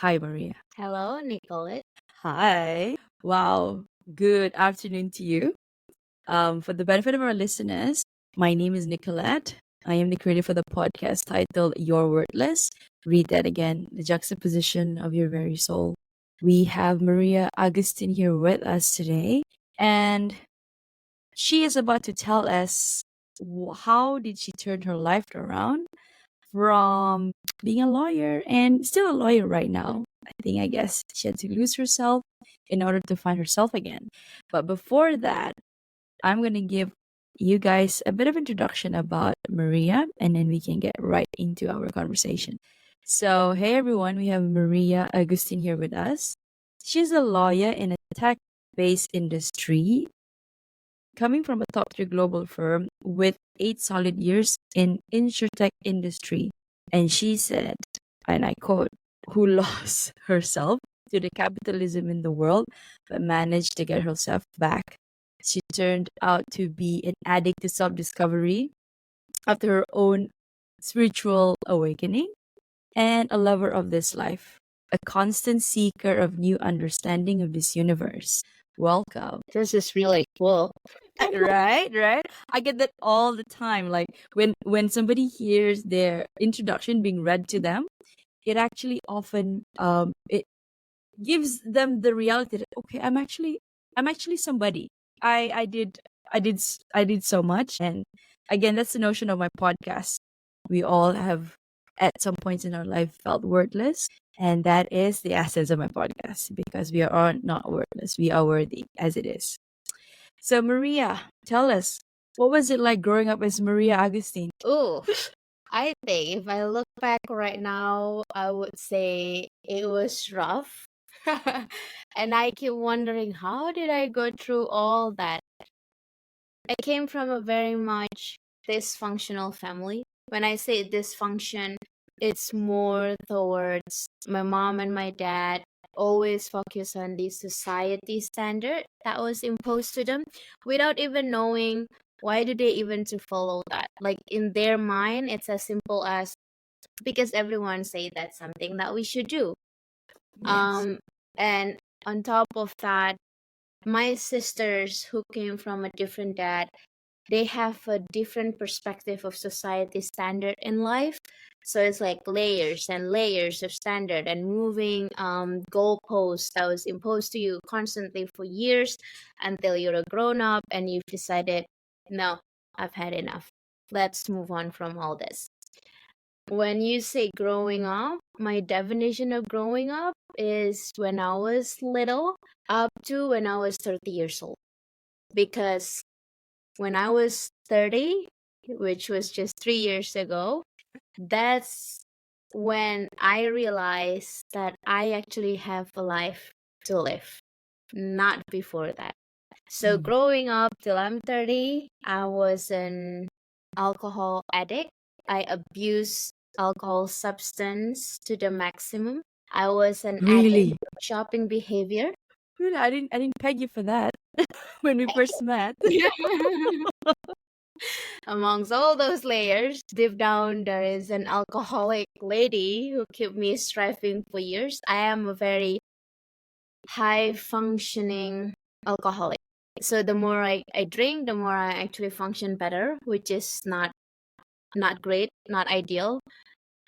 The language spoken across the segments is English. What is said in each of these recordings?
Hi, Maria. Hello, Nicolette. Hi. Wow. Good afternoon to you. For the benefit of our listeners, my name is Nicolette. I am the creator for the podcast titled You're Worthless. Read that again, the juxtaposition of your very soul. We have Maria Agustin here with us today, and she is about to tell us how did she turn her life around from being a lawyer and still a lawyer right now. I guess she had to lose herself in order to find herself again. But before that, I'm going to give you guys a bit of introduction about Maria and then we can get right into our conversation. So, hey everyone, we have Maria Agustin here with us. She's a lawyer in a tech-based industry coming from a top-tier global firm with 8 solid years in insurtech industry. And she said, and I quote, who lost herself to the capitalism in the world, but managed to get herself back. She turned out to be an addict to self-discovery after her own spiritual awakening and a lover of this life, a constant seeker of new understanding of this universe. Welcome. This is really cool. Right. I get that all the time. Like when somebody hears their introduction being read to them, it actually often it gives them the reality that okay, I'm actually somebody. I did so much. And again, that's the notion of my podcast. We all have at some points in our life felt worthless, and that is the essence of my podcast because we are not worthless, we are worthy as it is. So, Maria, tell us, what was it like growing up as Maria Agustin? Ooh, I think if I look back right now, I would say it was rough. And I keep wondering, how did I go through all that? I came from a very much dysfunctional family. When I say dysfunction, it's more towards my mom and my dad always focus on the society standard that was imposed to them without even knowing why do they even to follow that. Like in their mind, it's as simple as because everyone say that's something that we should do. Yes. And on top of that, my sisters who came from a different dad, they have a different perspective of society standard in life. So it's like layers and layers of standard and moving goalposts that was imposed to you constantly for years until you're a grown up and you've decided, no, I've had enough. Let's move on from all this. When you say growing up, my definition of growing up is when I was little up to when I was 30 years old. Because when I was 30, which was just 3 years ago, that's when I realized that I actually have a life to live, not before that. So Mm. growing up till I'm 30, I was an alcohol addict. I abused alcohol substance to the maximum. I was an addict Really? of shopping behavior. Really? I didn't peg you for that when we first met. Amongst all those layers, deep down there is an alcoholic lady who kept me striving for years. I am a very high functioning alcoholic. So the more I drink, the more I actually function better, which is not great, not ideal.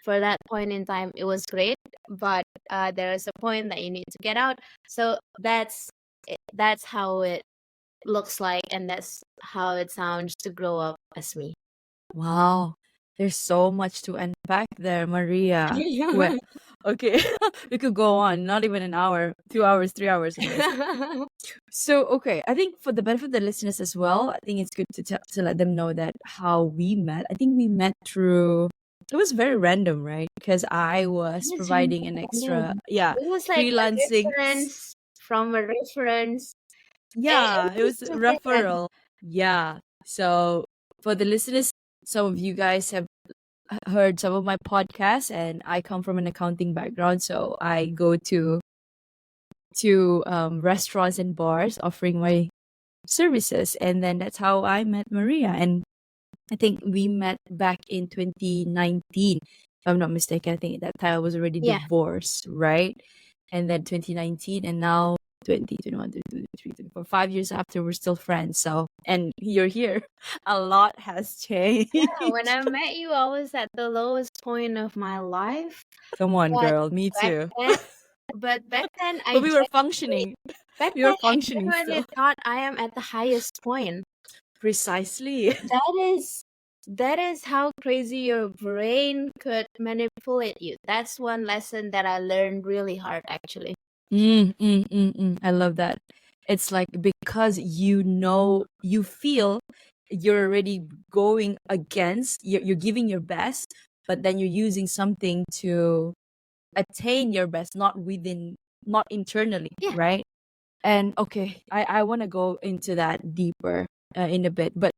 For that point in time, it was great, but there is a point that you need to get out. So that's how it looks like, and that's how it sounds to grow up as me. Wow. There's so much to unpack there, Maria. Well, okay. We could go on, not even an hour, 2 hours, 3 hours on this. So, okay, I think for the benefit of the listeners as well, I think it's good to let them know that how we met. I think we met through, it was very random, right? Because I was Yes, providing an extra, yeah, it was like a freelancing. reference from a reference. It Yeah, it was was just like that. referral. Yeah. So for the listeners, some of you guys have heard some of my podcasts, and I come from an accounting background, so I go to restaurants and bars offering my services, and then that's how I met Maria. And I think we met back in 2019 I'm not mistaken. I think that time I was already Yeah. divorced, right? And then 2019, and now 2021, 2023, 2024, 5 years after, we're still friends. So, and you're here. A lot has Yeah, when changed. I met you, I was at the lowest point of my life. Come on, But girl. Me back too. then, back then, But we were functioning. We were I functioning genuinely still. thought I am at the highest point. Precisely. That is that is how crazy your brain could manipulate you. That's one lesson that I learned really hard, actually. I love that. It's like because you feel you're already going against, you're giving your best, but then you're using something to attain your best, not within, not internally, Yeah. right? And okay, I want to go into that deeper in a bit, but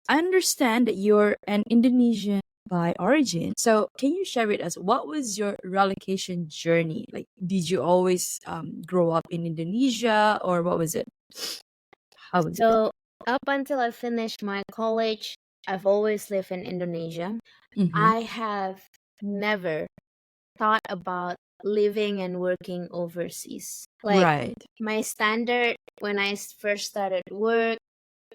I understand that you're an Indonesian by origin. So, can you share with us what was your relocation journey? Like, did you always grow up in Indonesia, or what was it? How was it? So up until I finished my college, I've always lived in Indonesia. Mm-hmm. I have never thought about living and working overseas. Like Right. my standard when I first started work,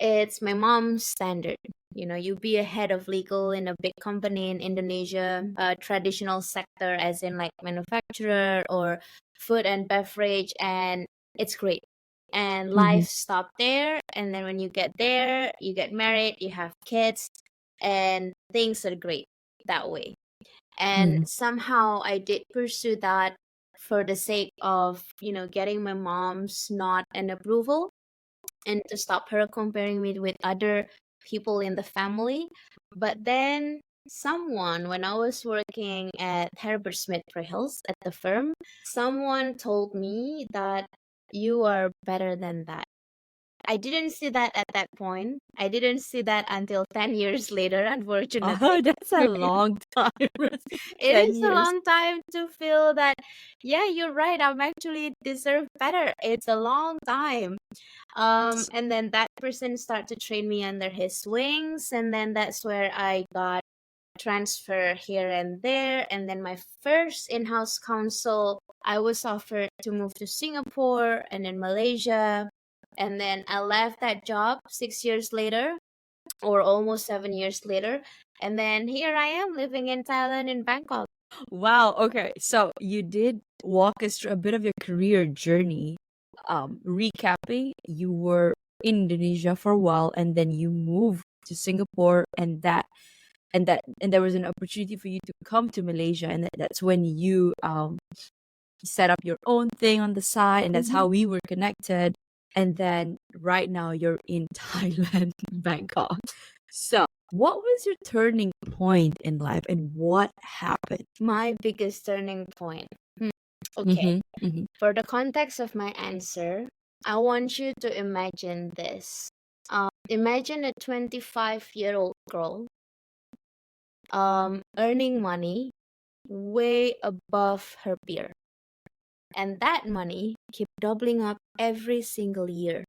it's my mom's standard. You know, you be a head of legal in a big company in Indonesia, a traditional sector, as in like manufacturer or food and beverage, and it's great. And Mm-hmm. life stopped there. And then when you get there, you get married, you have kids, and things are great that way. And Mm-hmm. somehow I did pursue that for the sake of, getting my mom's nod and approval and to stop her comparing me with other people in the family. But then someone, when I was working at Herbert Smith Hills at the firm, someone told me that you are better than that. I didn't see that at that point. I didn't see that until 10 years later, unfortunately. Oh, that's a long time. It 10 is a years. long time to feel that, yeah, you're right. I'm actually deserve better. It's a long time. And then that person started to train me under his wings, and then that's where I got transfer here and there. And then my first in-house counsel, I was offered to move to Singapore and then Malaysia. And then I left that job 6 years later, or almost 7 years later. And then here I am living in Thailand, in Bangkok. Wow. Okay. So you did walk us through a bit of your career journey. Recapping, you were in Indonesia for a while, and then you moved to Singapore, and there was an opportunity for you to come to Malaysia, and that's when you set up your own thing on the side, and that's Mhm. how we were connected. And then right now you're in Thailand, Bangkok. So, what was your turning point in life, and what happened? My biggest turning point. Okay. Mm-hmm. Mm-hmm. For the context of my answer, I want you to imagine this. Imagine a 25-year-old girl earning money way above her peer. And that money kept doubling up every single year.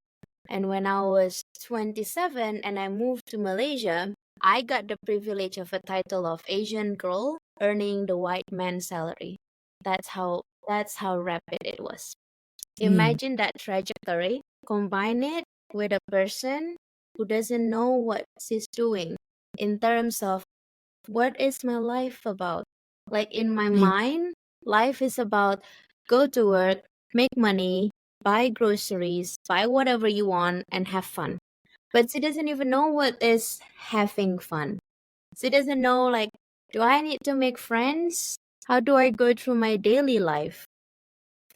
And when I was 27 and I moved to Malaysia, I got the privilege of a title of Asian girl earning the white man's salary. That's how rapid it was. Mm. Imagine that trajectory, combine it with a person who doesn't know what she's doing in terms of what is my life about. Like in my Mm. mind, life is about go to work, make money, buy groceries, buy whatever you want, and have fun. But she doesn't even know what is having fun. She doesn't know, like, do I need to make friends? How do I go through my daily life?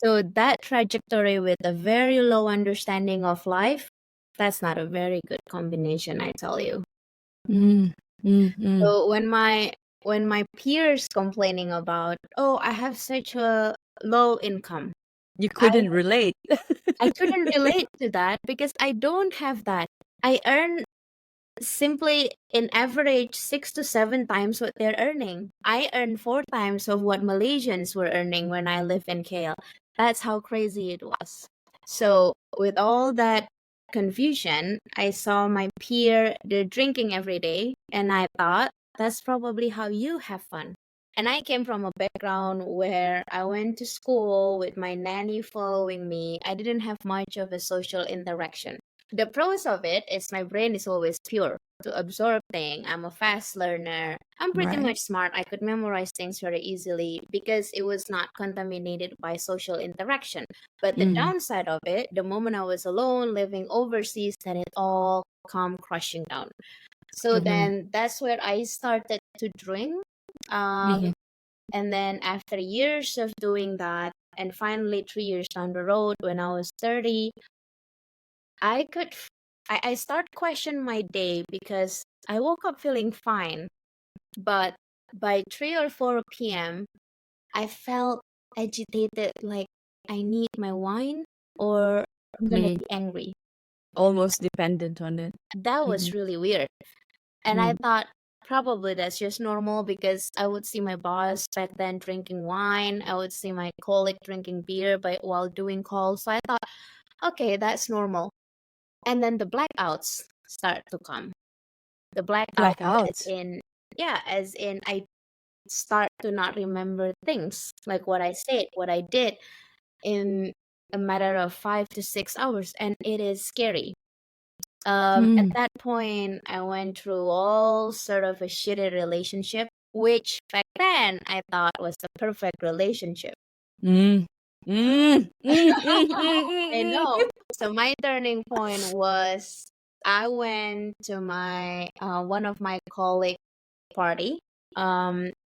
So that trajectory with a very low understanding of life, that's not a very good combination, I tell you. Mm. Mm. Mm. So when my peers complaining about, oh, I have such a low income, You I couldn't relate. I couldn't relate to that because I don't have that. I earn simply in average 6 to 7 times what they're earning. I earn 4 times of what Malaysians were earning when I lived in KL. That's how crazy it was. So with all that confusion, I saw my peer, they're drinking every day, and I thought that's probably how you have fun. And I came from a background where I went to school with my nanny following me. I didn't have much of a social interaction. The pros of it is my brain is always pure to absorb things. I'm a fast learner. I'm pretty Right. much smart. I could memorize things very easily because it was not contaminated by social interaction. But the Mm. downside of it, the moment I was alone, living overseas, then it all come crushing down. So Mm-hmm. then that's where I started to drink. Um, Mm-hmm. and then after years of doing that, and finally 3 years down the road, when I was 30, I could, I start question my day because I woke up feeling fine, but by 3 or 4 p.m., I felt agitated, like I need my wine or I'm I gonna mean, be angry. almost dependent on it. That Mm-hmm. was really weird. And I Mm. thought probably that's just normal because I would see my boss back then drinking wine. I would see my colleague drinking beer while doing calls. So I thought, okay, that's normal. And then the blackouts start to come. The blackouts, as Blackouts. in, yeah, as in I start to not remember things like what I said, what I did in a matter of 5 to 6 hours. And it is scary. At Mm. that point, I went through all sort of a shitty relationship, which back then I thought was the perfect relationship. Mm. Mm. Mm. Mm. I Mm. know. So my turning point was I went to my one of my colleague party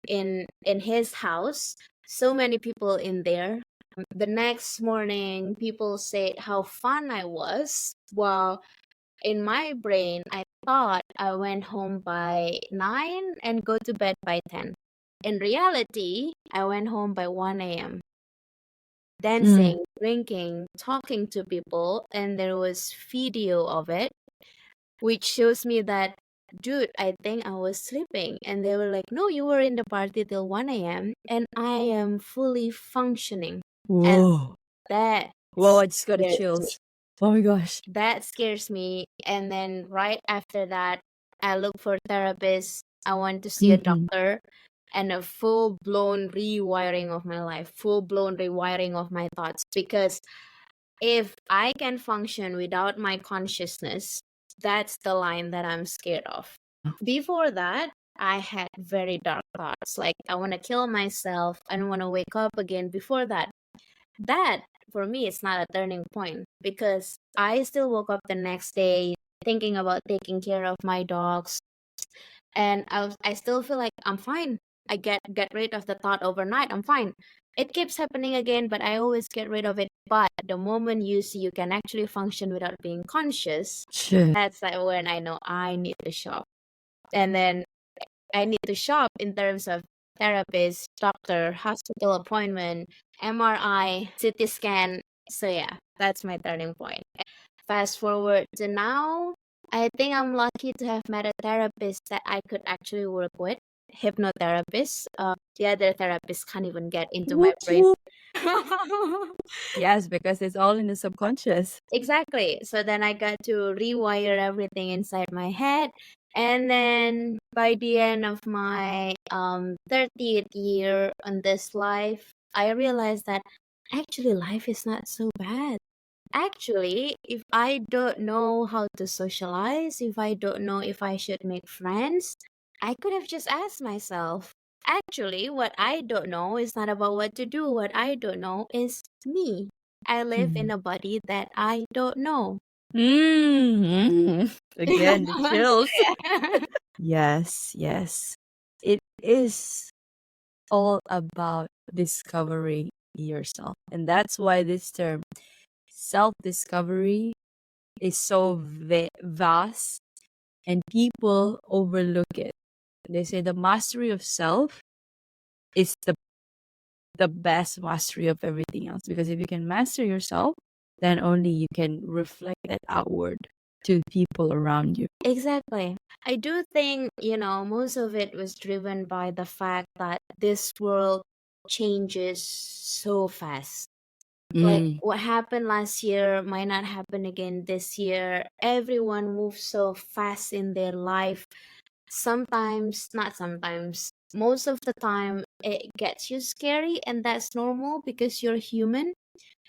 in his house. So many people in there. The next morning, people said how fun I was. Well, in my brain, I thought I went home by 9 and go to bed by 10. In reality, I went home by 1 a.m. Mm. dancing, drinking, talking to people, and there was video of it, which shows me that, dude, I think I was sleeping. And they were like, no, you were in the party till 1 a.m. and I am fully functioning. And Whoa. that Whoa, I just got the scares me. chills. Oh my gosh. That scares me. And then right after that, I look for therapists. I want to see a Mm-hmm. doctor and a full blown rewiring of my life, full blown rewiring of my thoughts. Because if I can function without my consciousness, that's the line that I'm scared of. Before that, I had very dark thoughts like I want to kill myself. I don't want to wake up again. Before that for me it's not a turning point because I still woke up the next day thinking about taking care of my dogs, and I still feel like I'm fine. I get rid of the thought overnight. I'm fine. It keeps happening again, but I always get rid of it. But the moment you see you can actually function without being conscious, Shit. that's like when I know I need to shop. And then I need to shop in terms of therapist, doctor, hospital appointment, MRI, CT scan. So yeah, that's my turning point. Fast forward to now, I think I'm lucky to have met a therapist that I could actually work with. Hypnotherapist. The other therapists can't even get into my Whoop, brain. whoop. Yes, because it's all in the subconscious. Exactly. So then I got to rewire everything inside my head. And then by the end of my 30th year on this life, I realized that actually life is not so bad. Actually, if I don't know how to socialize, if I don't know if I should make friends, I could have just asked myself. Actually, what I don't know is not about what to do. What I don't know is me. I live in Mm. a body that I don't know. Mm. Again, the chills. Yes, yes. It is all about discovering yourself. And that's why this term, self discovery, is so vast and people overlook it. They say the mastery of self is the best mastery of everything else, because if you can master yourself, then only you can reflect that outward to people around you. Exactly. I do think, most of it was driven by the fact that this world changes so fast. Like Mm. what happened last year might not happen again this year. Everyone moves so fast in their life. Sometimes, not sometimes, most of the time, it gets you scary, and that's normal because you're human.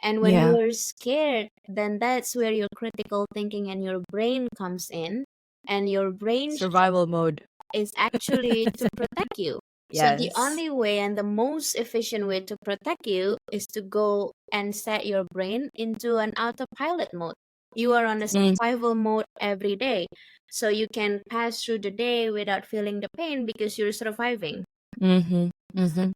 And when Yeah. you're scared, then that's where your critical thinking and your brain comes in. And your brain's job Survival mode. is actually to protect you. So the Yes. only way and the most efficient way to protect you is to go and set your brain into an autopilot mode. You are on a Mm. survival mode every day. So you can pass through the day without feeling the pain because you're surviving. Mm-hmm. Mm-hmm.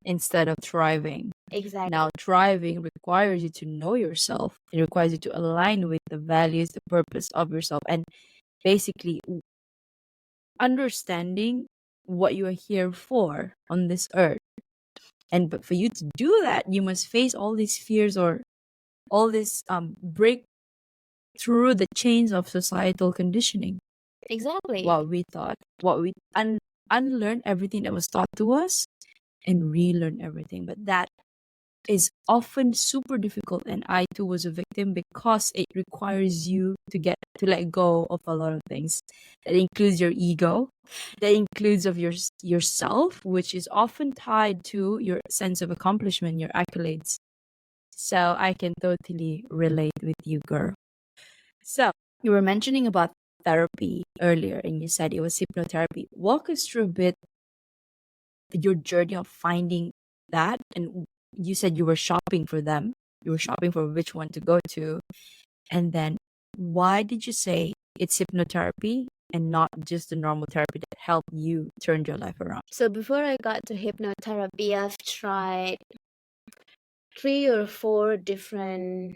Instead of thriving. Exactly. Now, thriving requires you to know yourself. It requires you to align with the values, the purpose of yourself, and basically understanding what you are here for on this earth. And but for you to do that, you must face all these fears or all this break through the chains of societal conditioning. Exactly. What we thought, what we unlearn everything that was taught to us and relearn everything. But that is often super difficult, and I too was a victim because it requires you to get to let go of a lot of things. That includes your ego, that includes of yourself, which is often tied to your sense of accomplishment, your accolades. So I can totally relate with you, girl. So you were mentioning about therapy earlier, and you said it was hypnotherapy. Walk us through a bit your journey of finding that, and you said you were shopping for them, you were shopping for which one to go to, and then why did you say it's hypnotherapy and not just the normal therapy that helped you turn your life around? So before I got to hypnotherapy, I've tried 3 or 4 different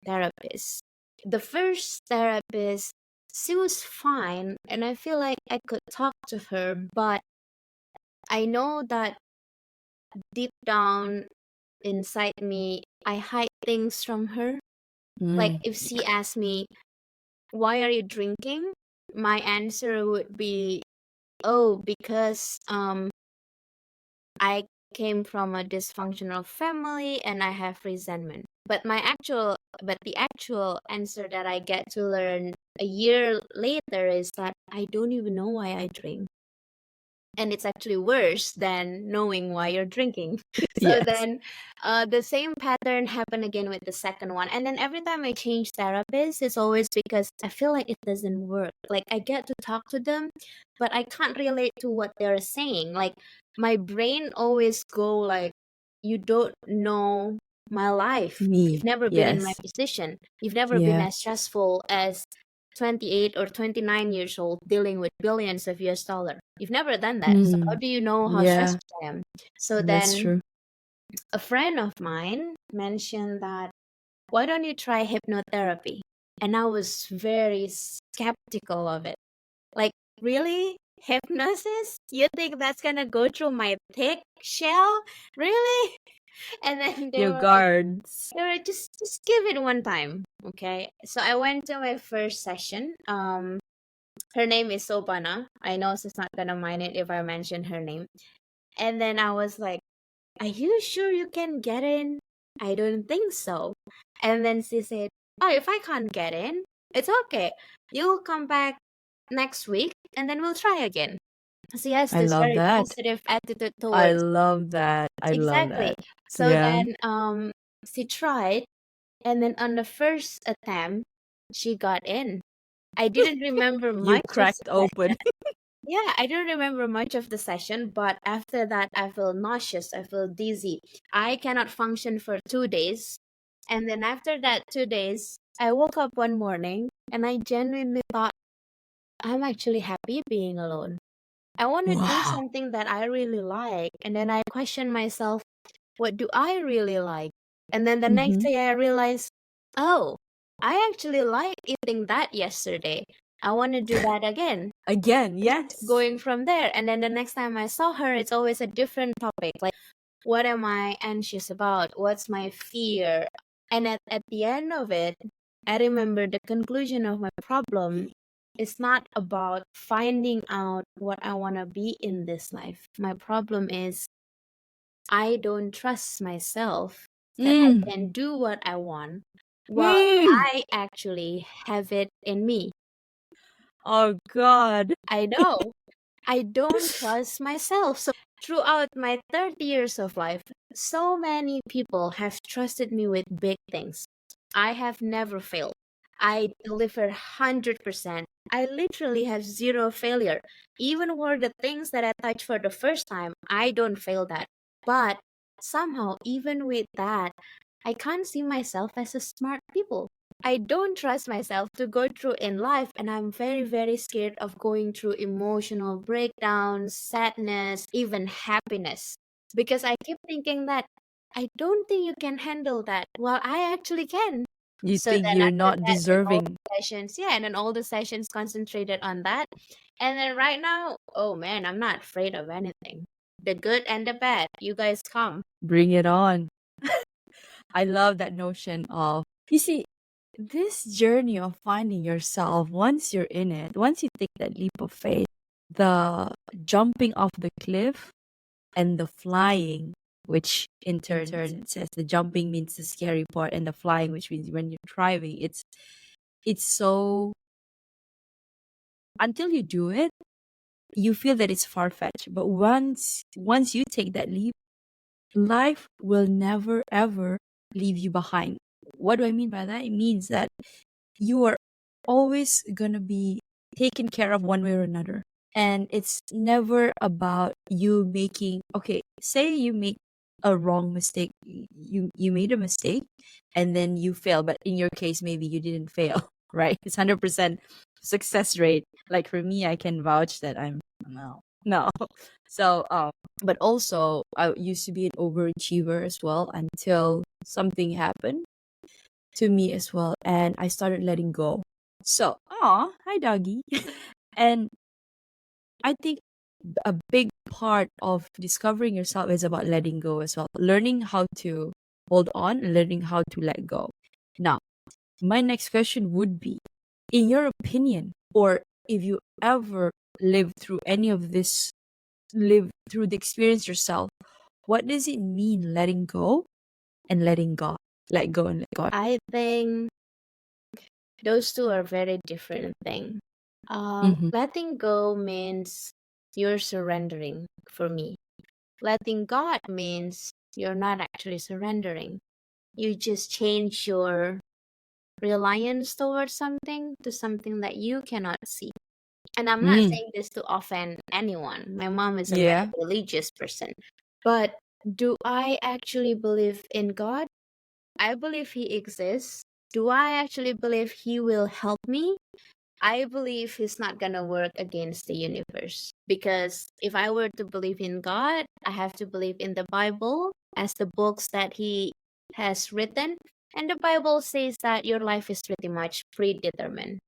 therapists. The first therapist, she was fine, and I feel like I could talk to her, but I know that deep down inside me, I hide things from her. Like Mm. if she asked me, "Why are you drinking?" my answer would be, "Oh, because I came from a dysfunctional family and I have resentment." But the actual answer that I get to learn a year later is that I don't even know why I drink. And it's actually worse than knowing why you're drinking. So Yes. then the same pattern happened again with the second one. And then every time I change therapists, it's always because I feel like it doesn't work. Like I get to talk to them, but I can't relate to what they're saying. Like my brain always go like, you don't know my life. Me. You've never been in my Yes. position. You've never been Yeah. as stressful as 28 or 29 years old dealing with billions of US dollar. You've never done that. So how Mm. do you know how Yeah, stressed I am? So that's then true. a friend of mine mentioned that, why don't you try hypnotherapy? And I was very skeptical of it. Like, really? Hypnosis? You think that's gonna go through my thick shell? Really? And then Your guards. they were just give it one time. Okay. So I went to my first session. Her name is Sobana. I know she's not gonna mind it if I mention her name. And then I was like, "Are you sure you can get in?" "I don't think so." And then she said, "Oh, if I can't get in, it's okay. You'll come back next week and then we'll try again." She has I this love very that. positive attitude I towards. love that. I love Exactly. that. So Yeah. then she tried, and then on the first attempt, she got in. I didn't remember You much of cracked open. yeah, I don't remember much of the session, but after that, I feel nauseous. I feel dizzy. I cannot function for 2 days. And then after that 2 days, I woke up one morning and I genuinely thought, I'm actually happy being alone. I want to do Wow. something that I really like. And then I question myself, what do I really like? And then the next Mm-hmm. day, I realized, oh, I actually liked eating that yesterday. I want to do that again. Again, Just keep yes. going from there. And then the next time I saw her, it's always a different topic. Like, what am I anxious about? What's my fear? And at the end of it, I remember the conclusion of my problem is not about finding out what I want to be in this life. My problem is I don't trust myself that I Mm. can do what I want while Mm. I actually have it in me. Oh God. I know I don't trust myself. So throughout my 30 years of life, so many people have trusted me with big things. I have never failed. I deliver 100%. I literally have zero failure. Even for the things that I touch for the first time, I don't fail that. But somehow, even with that, I can't see myself as a smart people. I don't trust myself to go through in life, and I'm very, very scared of going through emotional breakdowns, sadness, even happiness. Because I keep thinking that I don't think you can handle that. Well, I actually can. You So think then you're after not that, in all deserving. the sessions, yeah, and then all the sessions concentrated on that. And then right now, oh man, I'm not afraid of anything. The good and the bad, you guys come. Bring it on. I love that notion of, you see, this journey of finding yourself, once you're in it, once you take that leap of faith, the jumping off the cliff and the flying, which in turn it says the jumping means the scary part, and the flying, which means when you're driving, it's so, until you do it, you feel that it's far fetched. But once you take that leap, life will never ever leave you behind. What do I mean by that? It means that you are always gonna be taken care of one way or another. And it's never about you making, okay, say you make a wrong mistake. You made a mistake and then you fail, but in your case maybe you didn't fail, right? It's 100% success rate. Like for me, I can vouch that I'm no. So but also I used to be an overachiever as well until something happened to me as well, and I started letting go. So, hi doggy. And I think a big part of discovering yourself is about letting go as well, learning how to hold on, learning how to let go. Now, my next question would be, in your opinion, or if you ever lived through any of this, live through the experience yourself, what does it mean letting go and letting God? Let go and let God. I think those two are very different things. Mm-hmm. Letting go means you're surrendering for me. Letting God means you're not actually surrendering. You just change your reliance towards something to something that you cannot see. And I'm not Mm. saying this to offend anyone. My mom is a very Yeah. religious person. But do I actually believe in God? I believe He exists. Do I actually believe He will help me? I believe He's not gonna work against the universe. Because if I were to believe in God, I have to believe in the Bible as the books that He has written. And the Bible says that your life is pretty much predetermined.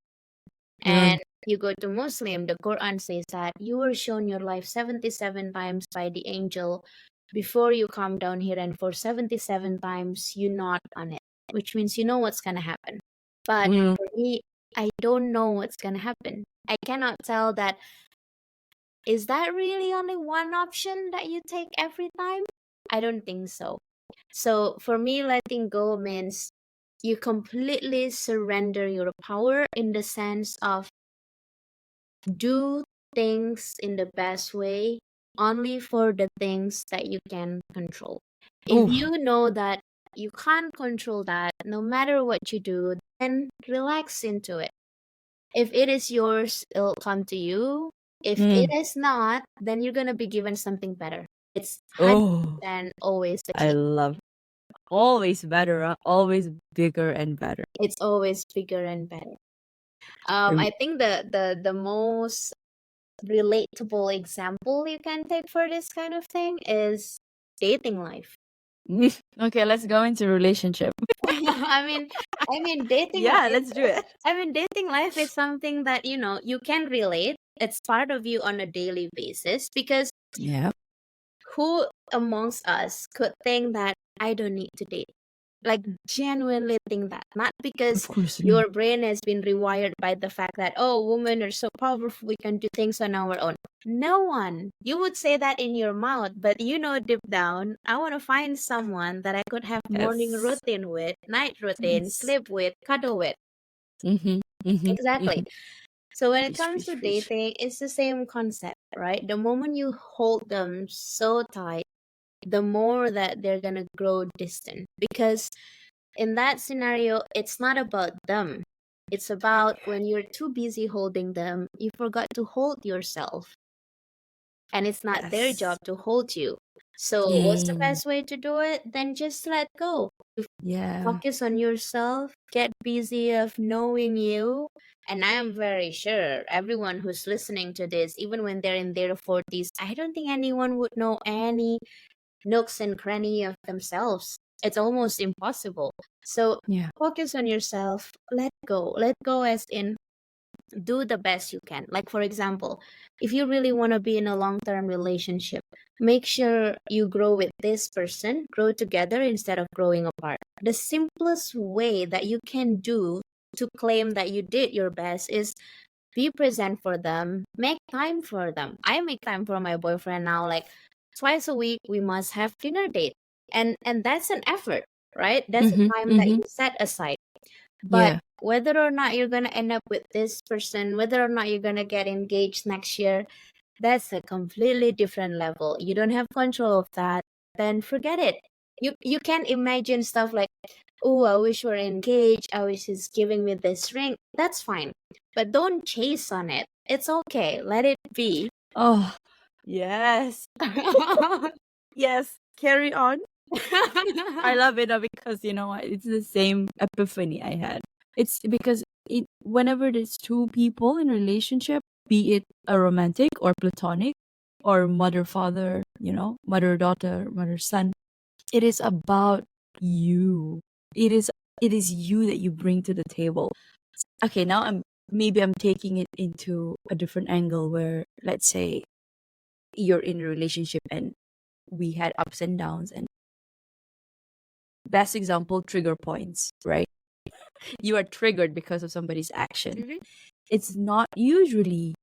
Good. And you go to Muslim, the Quran says that you were shown your life 77 times by the angel before you come down here, and for 77 times you nod on it, which means you know what's gonna happen. But Mm. for me, I don't know what's gonna happen. I cannot tell that, is that really only one option that you take every time? I don't think so. So for me, letting go means you completely surrender your power, in the sense of do things in the best way only for the things that you can control. If Oof. you know that you can't control that, no matter what you do, then relax into it. If it is yours, it'll come to you. If it Mm. is not, then you're gonna be given something better. It's Oh, 100% always the I case. love, always better, always bigger and better. It's always bigger and better. Rem- I think the most relatable example you can take for this kind of thing is dating life. Okay, let's go into relationship. I mean, I mean dating Yeah, life. let's do it. I mean, dating life is something that you can relate. It's part of you on a daily basis, because Yeah, who amongst us could think that I don't need to date? Like, genuinely think that. Not of because course. No. your brain has been rewired by the fact that, oh, women are so powerful, we can do things on our own. No one. You would say that in your mouth, but deep down, I want to find someone that I could have morning Yes. routine with, night routine, Yes. sleep with, cuddle with. Mm-hmm. Mm-hmm. Exactly. Mm-hmm. So when it Preach, comes preach, to preach. dating, it's the same concept, right? The moment you hold them so tight, the more that they're gonna grow distant. Because in that scenario, it's not about them. It's about when you're too busy holding them, you forgot to hold yourself. And it's not their job Yes. to hold you. So what's the Yay. best way to do it? Then just let go. Yeah. Focus on yourself, get busy of knowing you. And I am very sure everyone who's listening to this, even when they're in their 40s, I don't think anyone would know any nooks and cranny of themselves. It's almost impossible. So Yeah. focus on yourself, let go. Let go as in do the best you can. Like, for example, if you really want to be in a long term relationship, make sure you grow with this person, grow together instead of growing apart. The simplest way that you can do to claim that you did your best is be present for them, make time for them. I make time for my boyfriend now, like twice a week we must have dinner date. And that's an effort, right? That's a Mm-hmm. time that Mm-hmm. you set aside. But Yeah. whether or not you're gonna end up with this person, whether or not you're gonna get engaged next year, that's a completely different level. You don't have control of that, then forget it. You can't imagine stuff like, oh, I wish we're engaged, I wish he's giving me this ring. That's fine. But don't chase on it. It's okay. Let it be. Oh, yes. Yes. Carry on. I love it because you know what? It's the same epiphany I had. It's because whenever there's two people in a relationship, be it a romantic or platonic or mother father, you know, mother daughter, mother son, it is about you. It is it is you that you bring to the table. Okay, now I'm taking it into a different angle where let's say you're in a relationship and we had ups and downs and best example trigger points, right? You are triggered because of somebody's action. Mhm. It's not usually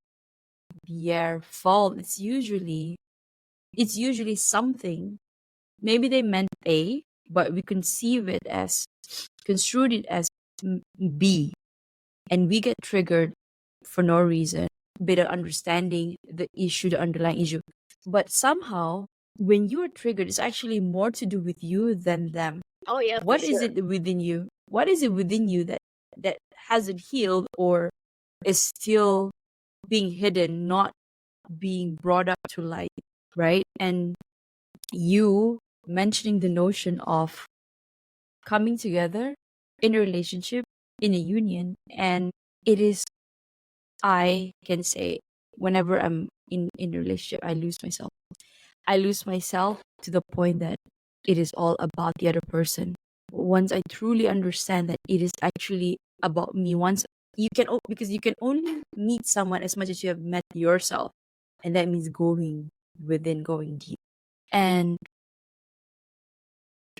their fault. It's usually something. Maybe they meant A, but we construed it as B, and we get triggered for no reason, without understanding the underlying issue. But somehow, when you are triggered, it's actually more to do with you than them. Oh yeah, for What is sure. it within you? What is it within you that hasn't healed or is still being hidden, not being brought up to light, right? And you mentioning the notion of coming together in a relationship, in a union, and it is, I can say, whenever I'm in a relationship, I lose myself to the point that it is all about the other person. Once I truly understand that it is actually about me, once because you can only meet someone as much as you have met yourself, and that means going deep. And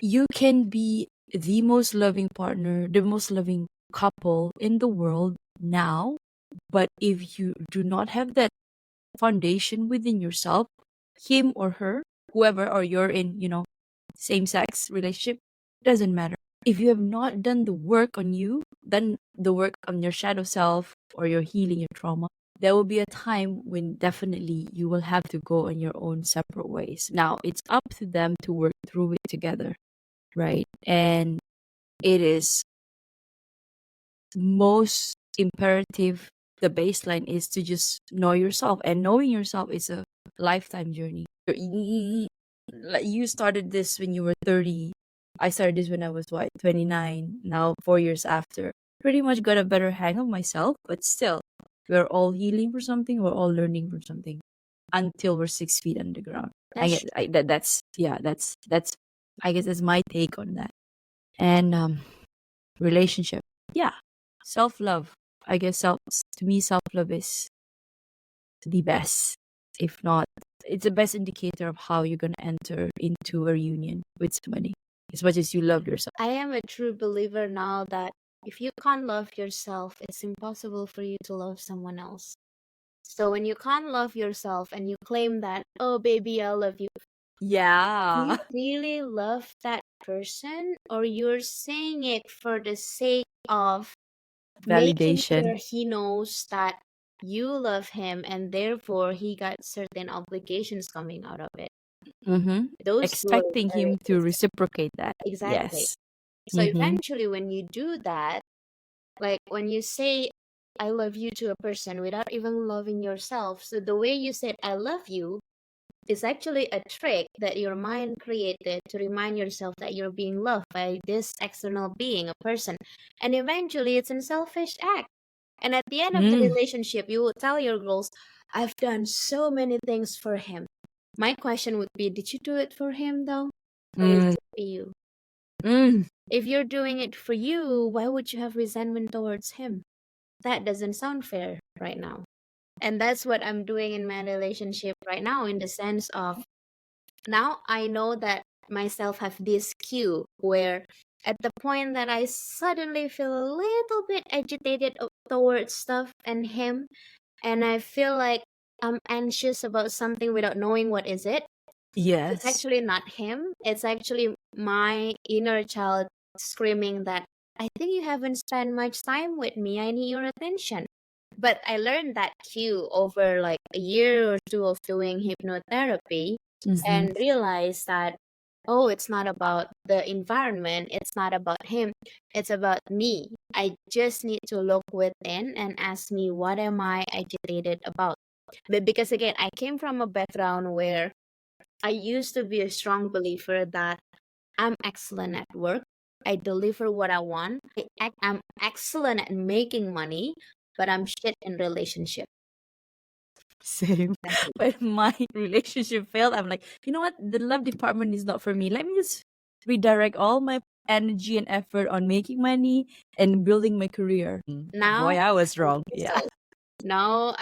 you can be the most loving partner, the most loving couple in the world now, but if you do not have that foundation within yourself, him or her, whoever, or you're in, same sex relationship, doesn't matter. If you have not done the work on you, done the work on your shadow self or your healing, your trauma, there will be a time when definitely you will have to go on your own separate ways. Now, it's up to them to work through it together, right? And it is most imperative, the baseline is to just know yourself, and knowing yourself is a lifetime journey. Like you started this when you were 30. I started this when I was what, 29. Now 4 years after, pretty much got a better hang of myself, but still we're all healing for something, we're all learning from something until we're 6 feet underground. I That's get that's yeah, that's I guess that's my take on that. And relationship, yeah, self love. I guess to me, self love is the best. If not, it's the best indicator of how you're gonna enter into a reunion with somebody. As much as you love yourself. I am a true believer now that if you can't love yourself, it's impossible for you to love someone else. So when you can't love yourself and you claim that, oh baby, I love you, do Yeah. you really love that person, or you're saying it for the sake of making Validation. sure he knows that you love him, and therefore he got certain obligations coming out of it. Mm-hmm. Those two are Expecting very him to different. reciprocate that. Exactly. Yes. So Mm-hmm. eventually, when you do that, like when you say I love you to a person without even loving yourself, so the way you said I love you is actually a trick that your mind created to remind yourself that you're being loved by this external being, a person. And eventually it's a selfish act. And at the end of the Mm. relationship, you will tell your girls, I've done so many things for him. My question would be, did you do it for him though? Or is Mm. it for you? Mm. If you're doing it for you, why would you have resentment towards him? That doesn't sound fair right now. And that's what I'm doing in my relationship right now, in the sense of now I know that myself have this cue where at the point that I suddenly feel a little bit agitated towards stuff and him, and I feel like I'm anxious about something without knowing what is it. It's Yes. actually not him. It's actually my inner child screaming that I think you haven't spent much time with me. I need your attention. But I learned that cue over like a year or two of doing hypnotherapy Mm-hmm. and realized that, oh, it's not about the environment, it's not about him, it's about me. I just need to look within and ask me, what am I agitated about? But because again, I came from a background where I used to be a strong believer that I'm excellent at work. I deliver what I want. I'm excellent at making money, but I'm shit in relationship. Same. When my relationship failed, I'm like, you know what? The love department is not for me. Let me just redirect all my energy and effort on making money and building my career. Now, Boy, I was I wrong. feel Yeah. so. Now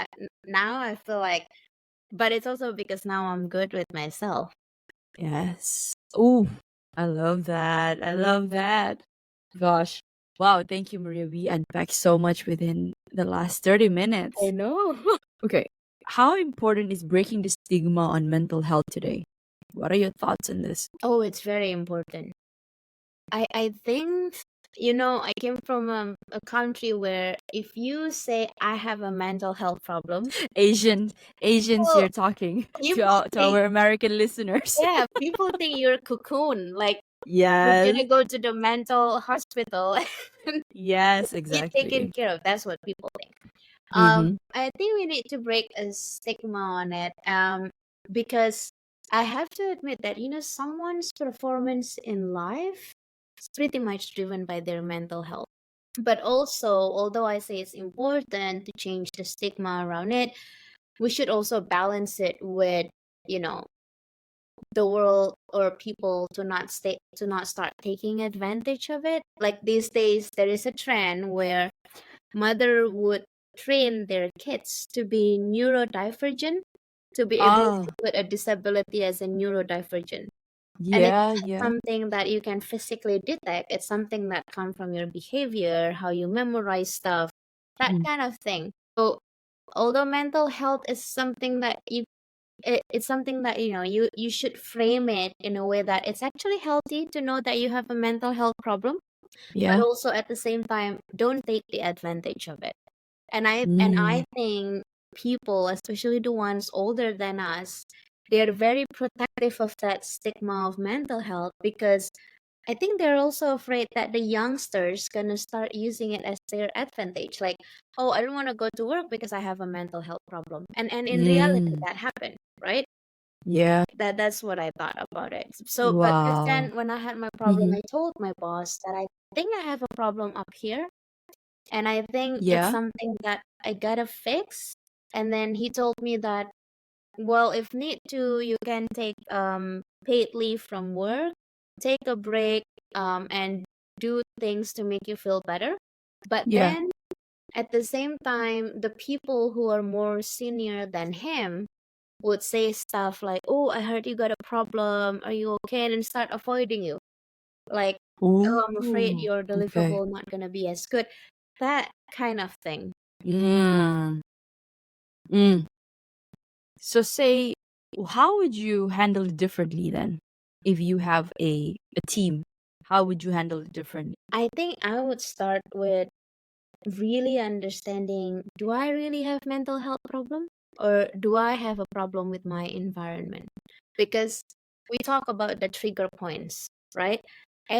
I feel like, but it's also because now I'm good with myself. Yes. Ooh, I love that. I love that. Gosh. Wow. Thank you, Maria. We unpacked so much within the last 30 I minutes. know. Okay. How important is breaking the stigma on mental health today? What are your thoughts on this? Oh, it's very important. I think, I came from a country where if you say I have a mental health problem, Asian Asians, people you're talking to people think, our American listeners. yeah, people think you're cocoon, like you're Yes. gonna go to the mental hospital and Yes, be taken exactly. care of. That's what people think. Mm-hmm. I think we need to break a stigma on it. Because I have to admit that someone's performance in life is pretty much driven by their mental health. But also, although I say it's important to change the stigma around it, we should also balance it with, you know, the world or people to not start taking advantage of it. Like these days, there is a trend where mother would train their kids to be neurodivergent, to be able to Ah, put a disability as a neurodivergent. And it's yeah, not yeah. something that you can physically detect. It's something that comes from your behavior, how you memorize stuff, that Mm. kind of thing. So although mental health is something that it's something that you should frame it in a way that it's actually healthy to know that you have a mental health problem, but Yeah. also at the same time don't take the advantage of it. And I Mm. think people, especially the ones older than us, they're very protective of that stigma of mental health because I think they're also afraid that the youngsters gonna start using it as their advantage. Like, oh, I don't want to go to work because I have a mental health problem. And in reality Mm. that happened, right? Yeah. That's what I thought about it. So but back Wow. then when I had my problem, Mm-hmm. I told my boss that I think I have a problem up here, and I think it's Yeah. something that I gotta fix. And then he told me that, well, if need to, you can take paid leave from work, take a break, and do things to make you feel better. But Yeah. then at the same time, the people who are more senior than him would say stuff like, "Oh, I heard you got a problem. Are you okay?" And start avoiding you. Like, "Oh, I'm afraid Ooh. your Okay. deliverable not gonna be as good." That kind of thing. Mm. Mm. So say, how would you handle it differently then? If you have a team, how would you handle it differently? I think I would start with really understanding, do I really have mental health problem, or do I have a problem with my environment? Because we talk about the trigger points, right?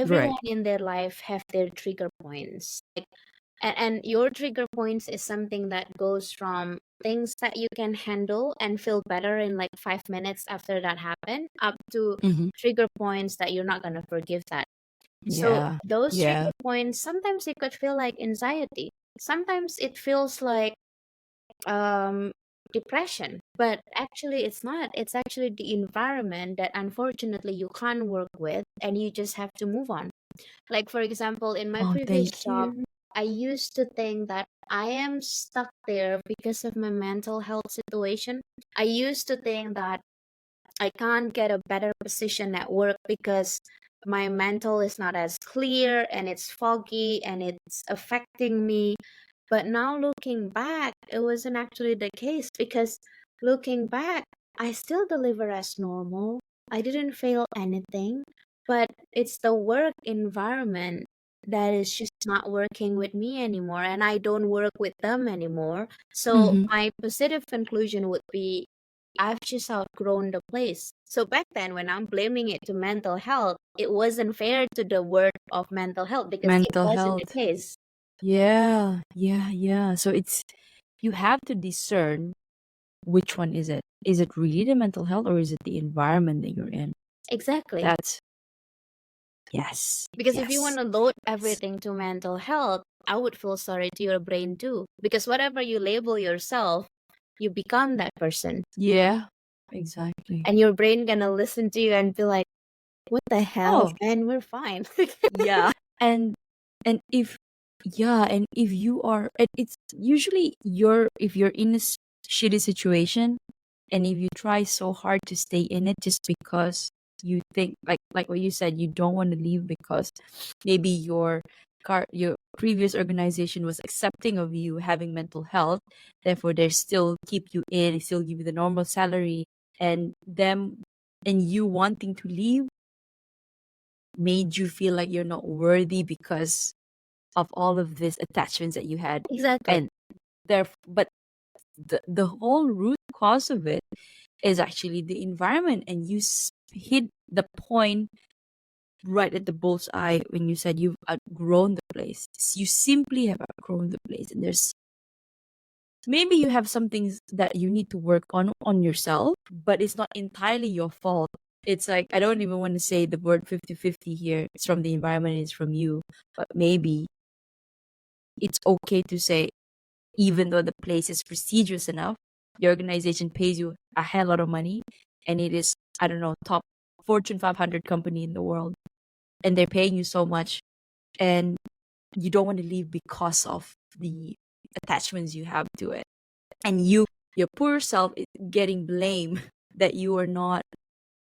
Right. Everyone in their life have their trigger points. Like, and your trigger points is something that goes from things that you can handle and feel better in like 5 minutes after that happened, up to Mm-hmm. trigger points that you're not going to forgive that. So Yeah. those Yeah. trigger points, sometimes it could feel like anxiety. Sometimes it feels like um depression, but actually it's not. It's actually the environment that unfortunately you can't work with, and you just have to move on. Like, for example, in my Oh, previous thank job, you. I used to think that I am stuck there because of my mental health situation. I used to think that I can't get a better position at work because my mental is not as clear and it's foggy and it's affecting me. But now looking back, it wasn't actually the case, because looking back, I still deliver as normal. I didn't fail anything, but it's the work environment that is just not working with me anymore, and I don't work with them anymore. So Mm-hmm. my positive conclusion would be, I've just outgrown the place. So back then, when I'm blaming it to mental health, it wasn't fair to the word of mental health, because it Mental wasn't the health. case. Yeah. Yeah. Yeah. So you have to discern which one is it. Is it really the mental health or is it the environment that you're in? Exactly. That's yes. Because if you want Yes. to load Yes. everything to mental health, I would feel sorry to your brain too. Because whatever you label yourself, you become that person. Yeah. Exactly. And your brain gonna listen to you and be like, what the hell, Oh, man, we're fine. yeah. And and if yeah, and if you are it's usually if you're in a shitty situation, and if you try so hard to stay in it just because you think like what you said, you don't want to leave because maybe your previous organization was accepting of you having mental health, therefore they still keep you in, they still give you the normal salary, and them and you wanting to leave made you feel like you're not worthy because of all of these attachments that you had. Exactly. And but the whole root cause of it is actually the environment, and you hit the point right at the bullseye when you said you've outgrown the place. You simply have outgrown the place, and there's maybe you have some things that you need to work on yourself, but it's not entirely your fault. It's like I don't even want to say the word 50-50 here. It's from the environment, it's from you. But maybe it's okay to say, even though the place is prestigious enough, the organization pays you a hell lot of money, and it is, I don't know, top Fortune 500 company in the world, and they're paying you so much, and you don't want to leave because of the attachments you have to it. And your poor self is getting blamed that you are not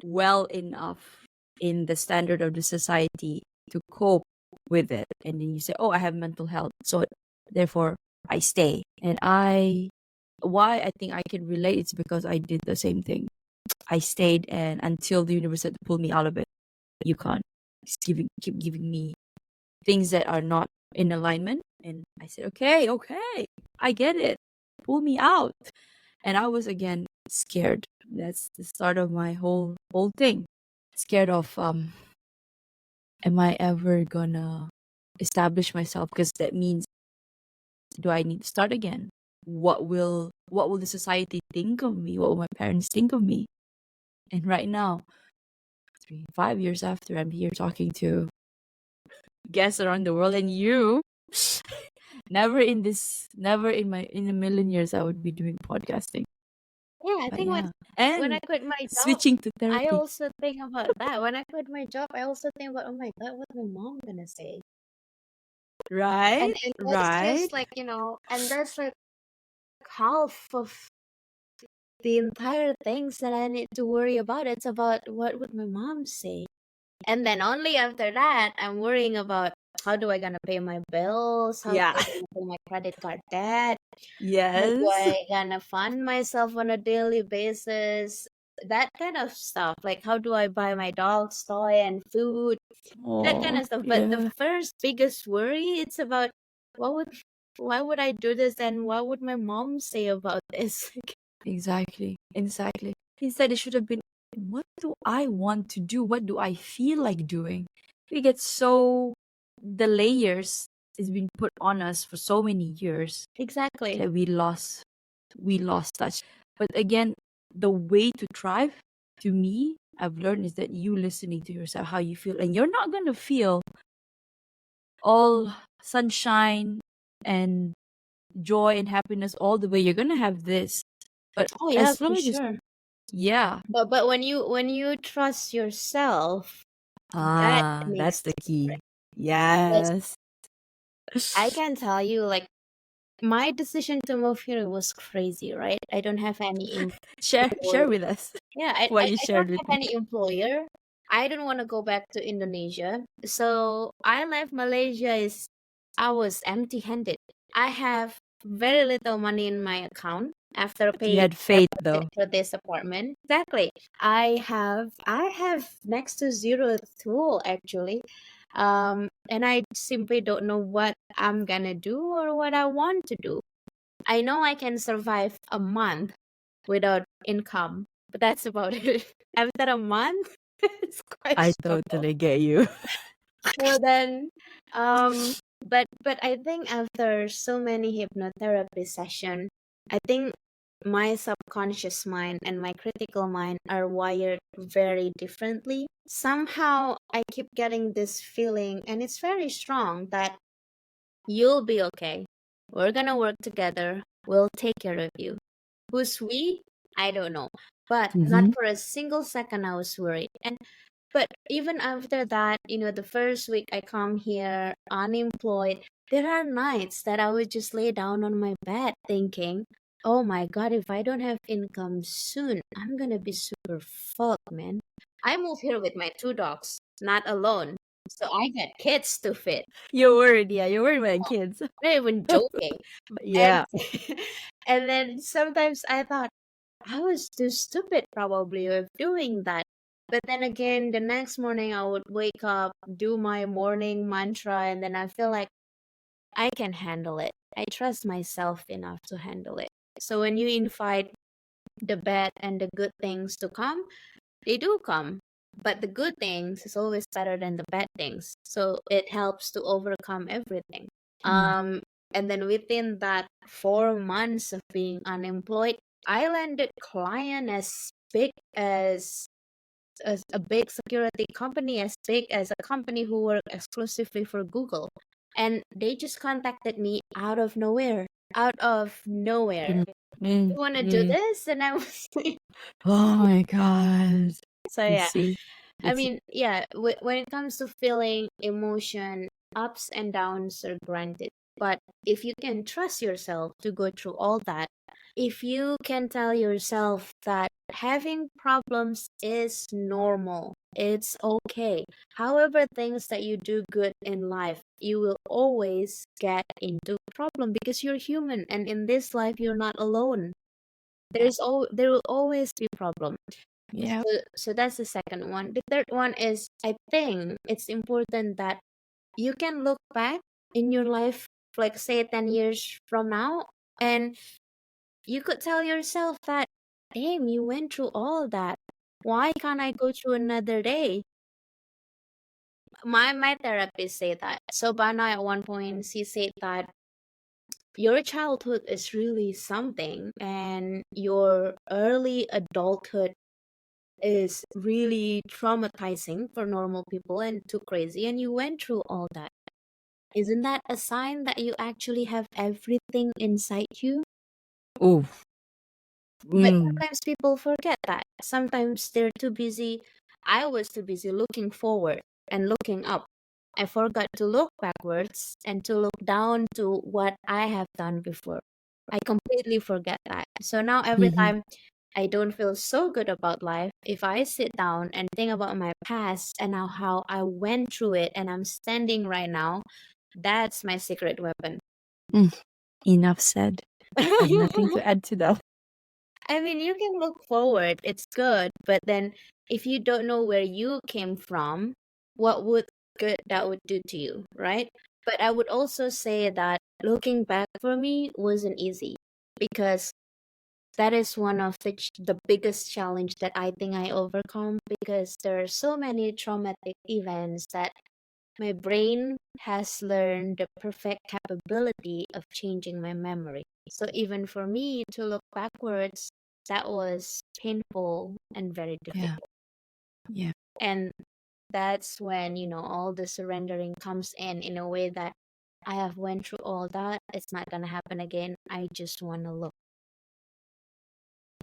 well enough in the standard of the society to cope with it. And then you say, oh, I have mental health, so therefore I stay. And why I think I can relate, it's because I did the same thing. I stayed, and until the universe had to pull me out of it. You can't keep giving me things that are not in alignment. And I said, okay, I get it, pull me out. And I was again scared. That's the start of my whole thing. Scared of am I ever gonna establish myself? Because that means, do I need to start again? What will the society think of me? What will my parents think of me? And right now, 5 years after, I'm here talking to guests around the world, and you. Never in a million years I would be doing podcasting. Yeah, I But think yeah, when I and quit my job, switching to I therapy, also think about that. When I quit my job, I also think about, oh my God, what's my mom gonna say? right? And that's Right? just like, and that's like half of the entire things that I need to worry about. It's about, what would my mom say? And then only after that, I'm worrying about, how do I gonna pay my bills? How do Yeah. I gonna pay my credit card debt? How do Yes. I gonna fund myself on a daily basis? That kind of stuff. Like, how do I buy my dog's toy and food? That kind Oh, of stuff. But the yeah. first biggest worry, it's about, what would why would I do this, and what would my mom say about this? Exactly. Exactly. Instead, it should have been, what do I want to do? What do I feel like doing? We get so, the layers is being put on us for so many years Exactly. that we lost touch. But again, the way to thrive, to me, I've learned is that you listening to yourself, how you feel, and you're not gonna feel all sunshine and joy and happiness all the way. You're gonna have this, but Oh yeah, as long for as you, sure. yeah, But when you trust yourself, that makes that's the the key. difference. Because Yes. I can tell you, like, my decision to move here was crazy, right? I don't have any Share employer. with us Yeah, what you I don't shared with have me. any employer. I don't want to go back to Indonesia. So I left Malaysia is I was empty-handed. I have very little money in my account after You paying had faith though. for this apartment. Exactly. I have next to zero tool actually. And I simply don't know what I'm gonna do or what I want to do. I know I can survive a month without income, but that's about it. After a month, it's quite I struggle. totally get you. So then, but I think after so many hypnotherapy session, I think my subconscious mind and my critical mind are wired very differently. Somehow, I keep getting this feeling, and it's very strong that you'll be okay. We're gonna work together. We'll take care of you. Who's we? I don't know. But not Mm-hmm. for a single second I was worried. And but even after that, the first week I come here unemployed, there are nights that I would just lay down on my bed thinking, oh my God, if I don't have income soon, I'm gonna be super fucked, man. I moved here with my two dogs, not alone. So I got kids to feed. You're worried, yeah. You're worried about kids. Not even joking. And Yeah. and then sometimes I thought I was too stupid probably of doing that. But then again, the next morning I would wake up, do my morning mantra, and then I feel like I can handle it. I trust myself enough to handle it. So when you invite the bad and the good things to come, they do come. But the good things is always better than the bad things. So it helps to overcome everything. Mm. Um, and then within that 4 months of being unemployed, I landed client as big as a big security company, as big as a company who work exclusively for Google. And they just contacted me out of nowhere. Out of nowhere. Mm. Mm. You want to do Mm. this? And I was like, Oh my god. so You yeah. see? I It's mean, yeah, when it comes to feeling emotion, ups and downs are granted. But if you can trust yourself to go through all that, if you can tell yourself that having problems is normal, it's okay. However, things that you do good in life, you will always get into problem because you're human, and in this life you're not alone. There will always be problem. yeah. So that's the second one. The third one is I think it's important that you can look back in your life, like say 10 years from now, and you could tell yourself that, damn, you went through all that. Why can't I go through another day? My therapist said that. So Bana at one point she said that your childhood is really something and your early adulthood is really traumatizing for normal people and too crazy, and you went through all that. Isn't that a sign that you actually have everything inside you? Oh. But Mm. sometimes people forget that. Sometimes they're too busy. I was too busy looking forward and looking up. I forgot to look backwards and to look down to what I have done before. I completely forget that. So now every Mm-hmm. time I don't feel so good about life, if I sit down and think about my past and how I went through it and I'm standing right now, that's my secret weapon. Mm. Enough said. I have nothing to add to that. I mean, you can look forward, it's good, but then if you don't know where you came from, what would good that would do to you, right? But I would also say that looking back for me wasn't easy, because that is one of the biggest challenge that I think I overcome, because there are so many traumatic events that my brain has learned the perfect capability of changing my memory. So even for me to look backwards, that was painful and very Yeah. difficult. Yeah. And that's when, all the surrendering comes in a way that I have went through all that. It's not gonna happen again. I just wanna look.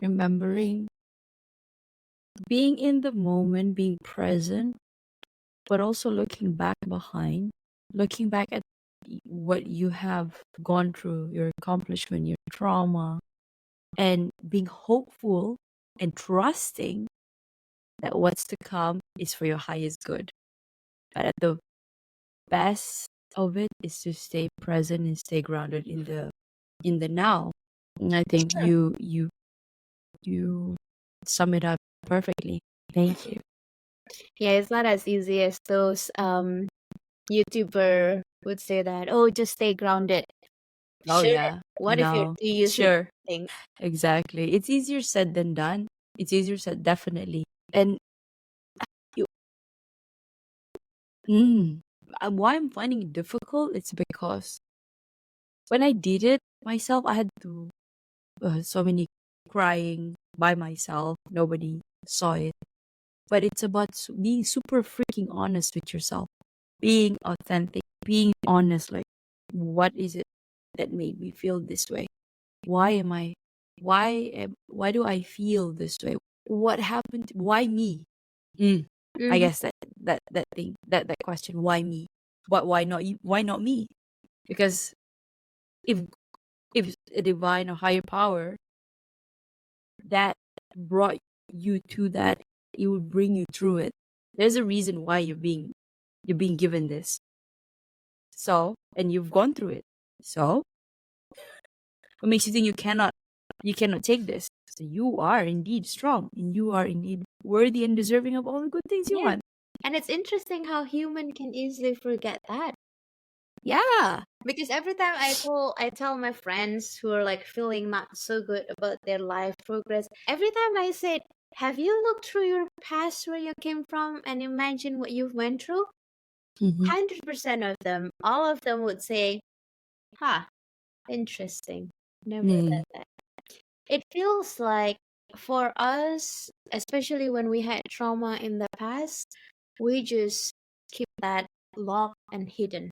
Remembering being in the moment, being present, but also looking back behind, looking back at what you have gone through, your accomplishment, your trauma, and being hopeful and trusting that what's to come is for your highest good. But at the best of it is to stay present and stay grounded in the now. And I think Sure. you sum it up perfectly. Thank you. Yeah, it's not as easy as those YouTuber would say that, oh, just stay grounded. Oh Sure. yeah, What if you're too used to sure, things? exactly. It's easier said than done. It's easier said, definitely. And you, why I'm finding it difficult, it's because when I did it myself, I had to so many crying by myself. Nobody saw it. But it's about being super freaking honest with yourself, being authentic, being honest. Like, what is it that made me feel this way? Why am I? Why do I feel this way? What happened? Why me? Mm, I Mm-hmm. guess that thing that question. Why me? What? Why not you? Why not me? Because if a divine or higher power that brought you to that, it would bring you through it. There's a reason why you're being given this. So, and you've gone through it. So, what makes you think you cannot take this? So you are indeed strong, and you are indeed worthy and deserving of all the good things you Yeah. want. And it's interesting how human can easily forget that. Yeah. Because every time I tell my friends who are like feeling not so good about their life progress, every time I say, have you looked through your past where you came from and imagine what you've went through? Mm-hmm. 100% of them, all of them would say, huh, interesting. Never Mm. said that. It feels like for us, especially when we had trauma in the past, we just keep that locked and hidden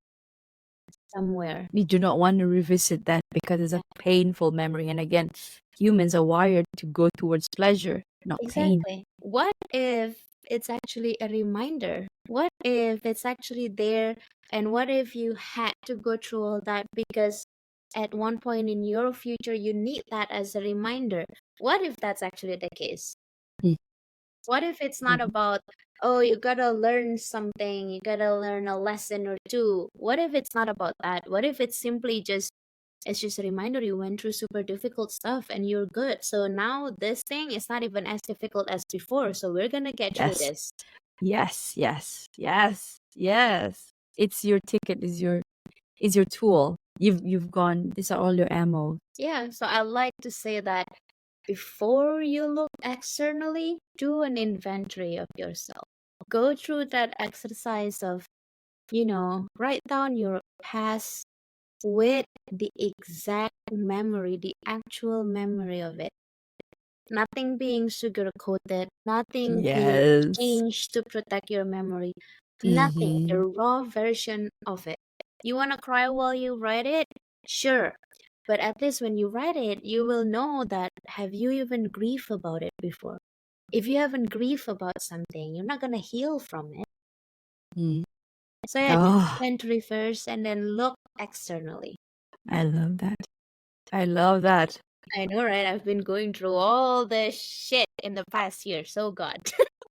somewhere. We do not want to revisit that because it's a painful memory. And again, humans are wired to go towards pleasure, not pain. Exactly. What if it's actually a reminder? What if it's actually there? And what if you had to go through all that because at one point in your future you need that as a reminder? What if that's actually the case? Mm. What if it's not Mhm. about, oh, you gotta learn something, you gotta learn a lesson or two? What if it's not about that? What if it's simply just, it's just a reminder you went through super difficult stuff and you're good. So now this thing is not even as difficult as before. So we're gonna get through Yes. this. Yes, yes, yes, yes. It's your ticket, is your tool. You've gone, these are all your ammo. Yeah. So I like to say that before you look externally, do an inventory of yourself. Go through that exercise of, write down your past with the exact memory, the actual memory of it. Nothing being sugar coated, nothing being Yes. changed to protect your memory. Nothing. The Mm-hmm. raw version of it. You want to cry while you write it? Sure. But at least when you write it, you will know that have you even grieved about it before? If you haven't grieved about something, you're not going to heal from it. Mm. So yeah, do Oh, inventory first and then look externally. I love that. I love that. I know, right? I've been going through all this shit in the past year. So God.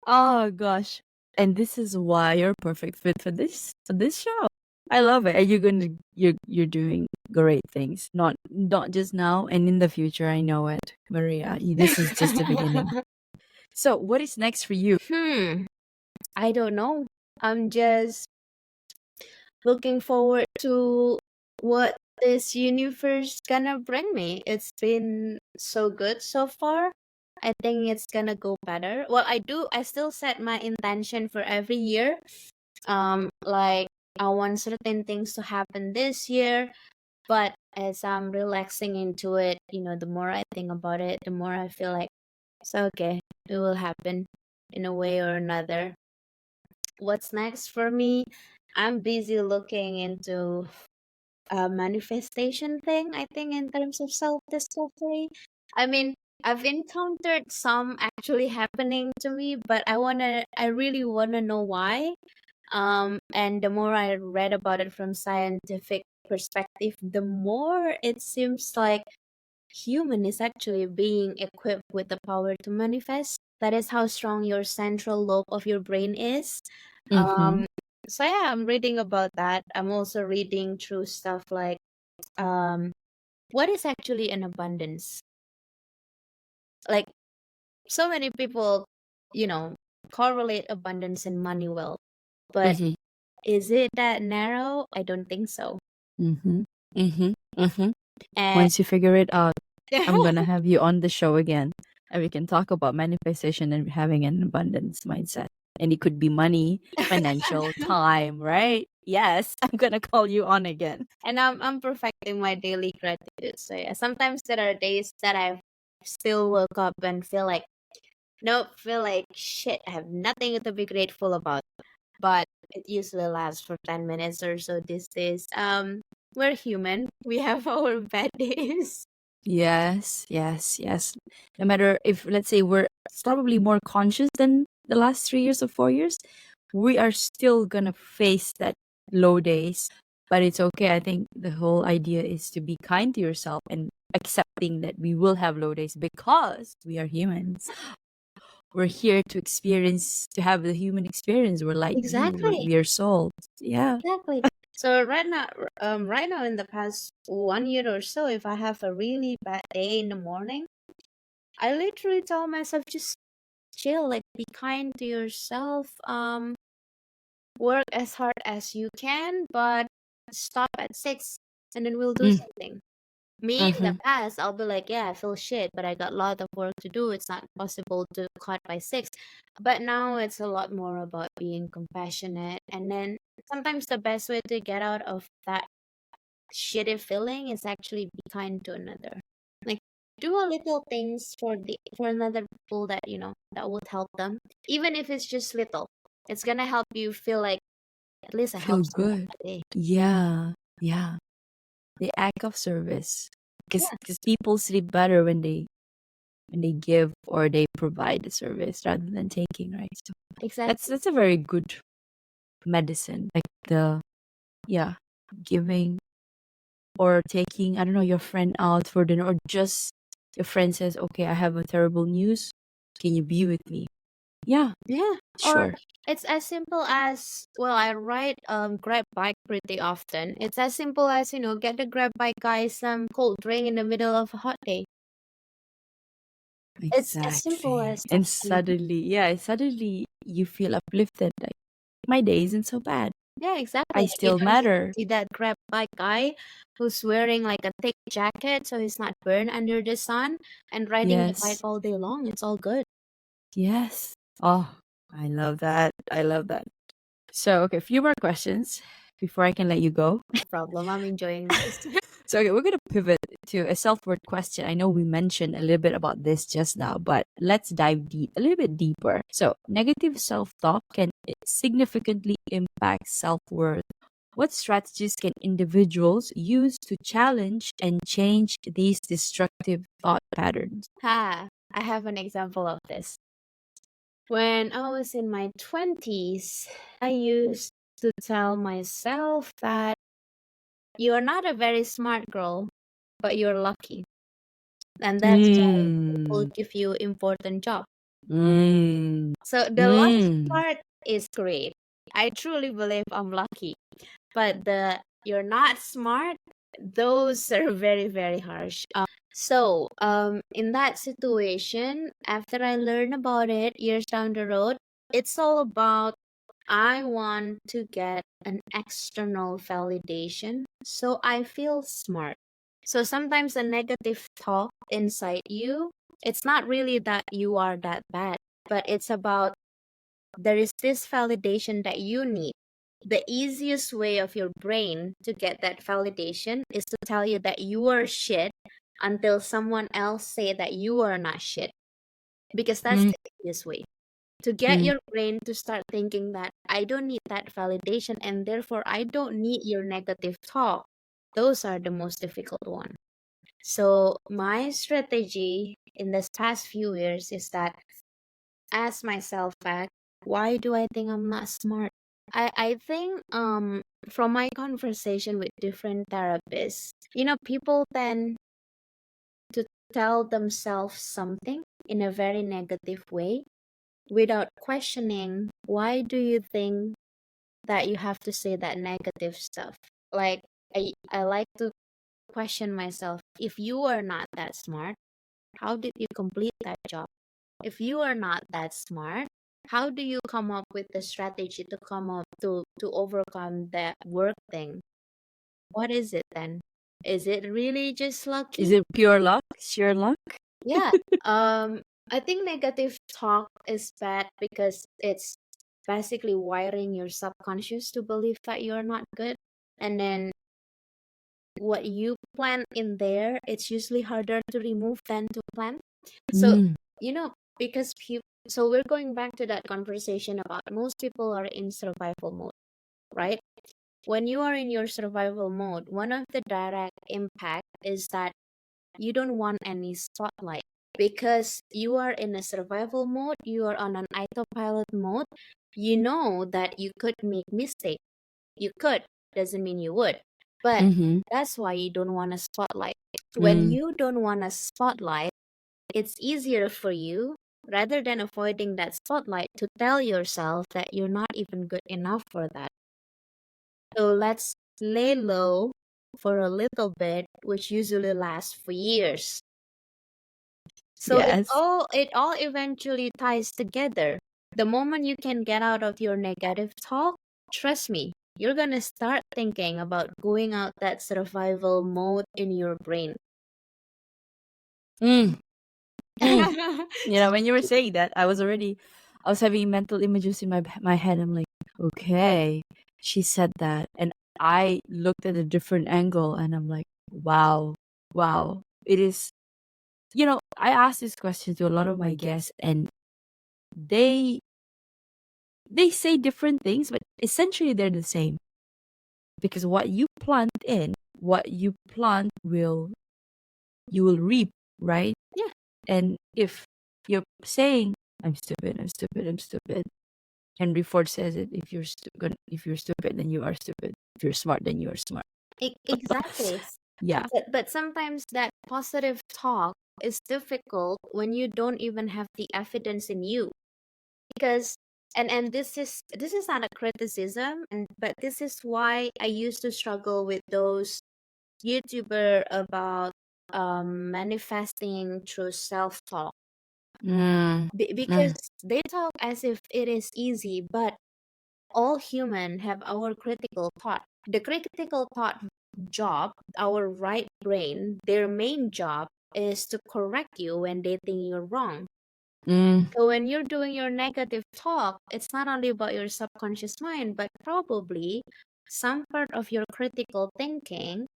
Oh gosh. And this is why you're perfect fit for this show. I love it. And you're doing great things. Not just now and in the future. I know it, Maria. This is just the beginning. So what is next for you? Hmm. I don't know. I'm just looking forward to what this universe gonna bring me. It's been so good so far. I think it's gonna go better. Well, I still set my intention for every year. Like I want certain things to happen this year, but as I'm relaxing into it, the more I think about it, the more I feel like it's okay. It will happen in a way or another. What's next for me? I'm busy looking into a manifestation thing, I think, in terms of self discovery. I mean, I've encountered some actually happening to me, but I really wanna know why. And the more I read about it from scientific perspective, the more it seems like human is actually being equipped with the power to manifest. That is how strong your central lobe of your brain is. Mm-hmm. Um, so yeah, I'm reading about that. I'm also reading through stuff like um, what is actually an abundance? Like so many people, you know, correlate abundance and money wealth, but Mm-hmm. is it that narrow? I don't think so. Mm-hmm. Mm-hmm. Mm-hmm. And Once you figure it out, I'm gonna have you on the show again, and we can talk about manifestation and having an abundance mindset. And it could be money, financial, time, right? Yes, I'm gonna call you on again. and I'm perfecting my daily gratitude. So yeah, sometimes there are days that I still woke up and feel like nope, feel like shit. I have nothing to be grateful about. But it usually lasts for 10 minutes or so these days. We're human. We have our bad days. Yes, yes, yes. No matter if, let's say, we're probably more conscious than the last 3 years or 4 years, we are still gonna face that low days. But it's okay. I think the whole idea is to be kind to yourself and accepting that we will have low days because we are humans. We're here to experience, to have the human experience. We're like you. Exactly. We are souls. Yeah. Exactly. So right now in the past 1 year or so, if I have a really bad day in the morning, I literally tell myself just chill, like be kind to yourself. Work as hard as you can, but stop at 6 and then we'll do Mm, something. Me in the mm-hmm. past, I'll be like, yeah, I feel shit, but I got a lot of work to do. It's not possible to cut by 6. But now it's a lot more about being compassionate. And then sometimes the best way to get out of that shitty feeling is actually be kind to another. Like do a little things for another people that that would help them. Even if it's just little. It's gonna help you feel like at least I Feel helped someone good. today. Yeah. Yeah. Yeah. The act of service, because Yeah, people sleep better when they give or they provide the service rather than taking, right? So exactly. that's a very good medicine, like the, yeah, giving or taking, I don't know, your friend out for dinner, or just your friend says, okay, I have a terrible news, can you be with me? Yeah, Yeah. Or sure. it's as simple as well, I ride Grab bike pretty often. It's as simple as, get the Grab bike guy some cold drink in the middle of a hot day. It's as simple Exactly. as that. And suddenly, yeah, suddenly you feel uplifted, like my day isn't so bad, Yeah, exactly. I Like you still don't need to matter. see that Grab bike guy who's wearing like a thick jacket so he's not burned under the sun and riding the bike Yes. all day long. It's all good. Yes. Oh, I love that. I love that. So, okay, a few more questions before I can let you go. No problem. I'm enjoying this. So, okay, we're going to pivot to a self worth question. I know we mentioned a little bit about this just now, but let's dive deep, a little bit deeper. So, negative self talk can significantly impact self worth. What strategies can individuals use to challenge and change these destructive thought patterns? Ha! I have an example of this. When I was in my 20s, I used to tell myself that you're not a very smart girl, but you're lucky. And that's why Mm, will give you important job. mm, So the lucky mm. part is great. I truly believe I'm lucky. But the you're not smart, those are very, very harsh. In that situation, after I learned about it years down the road, it's all about I want to get an external validation so I feel smart. So sometimes a negative talk inside you, it's not really that you are that bad, but it's about there is this validation that you need. The easiest way of your brain to get that validation is to tell you that you are shit until someone else say that you are not shit, because that's Mm, the easiest way to get mm. your brain to start thinking that I don't need that validation and therefore I don't need your negative talk. Those are the most difficult one. So my strategy in this past few years is that ask myself back, why do I think I'm not smart? I think from my conversation with different therapists, people tend to tell themselves something in a very negative way without questioning why do you think that you have to say that negative stuff. Like I like to question myself, if you are not that smart, how did you complete that job? If you are not that smart, how do you come up with the strategy to come up to overcome that work thing? What is it then? Is it really just Is lucky? it pure luck? Sheer luck? Yeah. I think negative talk is bad because it's basically wiring your subconscious to believe that you're not good. And then what you plant in there, it's usually harder to remove than to plant. So, Mm, because so we're going back to that conversation about most people are in survival mode, right? When you are in your survival mode, one of the direct impact is that you don't want any spotlight because you are in a survival mode, you are on an autopilot mode. You know that you could make mistake. You could, doesn't mean you would. But mm-hmm, that's why you don't want a spotlight. When mm, you don't want a spotlight, it's easier for you, rather than avoiding that spotlight, to tell yourself that you're not even good enough for that. So let's lay low for a little bit, which usually lasts for years. So yes. it all eventually ties together. The moment you can get out of your negative talk, trust me, you're gonna start thinking about going out that survival mode in your brain. Mm, mm. When you were saying that, I was having mental images in my head. I'm like, okay, she said that, and I looked at a different angle, and I'm like, wow, wow. It is. I asked this question to a lot of my guests, and they they say different things, but essentially they're the same because what you plant in, what you plant you will reap, right? Yeah, And if you're saying, I'm stupid, I'm stupid, I'm stupid, Henry Ford says it, if you're stupid, then you are stupid. If you're smart, then you are smart. exactly. Yeah. But sometimes that positive talk is difficult when you don't even have the evidence in you. Because and this is not a criticism, but this is why I used to struggle with those YouTuber about manifesting through self-talk. Mm, Because mm, they talk as if it is easy, but all human have our critical thought. The critical thought job, our right brain, their main job is to correct you when they think you're wrong. mm, So when you're doing your negative talk, it's not only about your subconscious mind, but probably some part of your critical thinking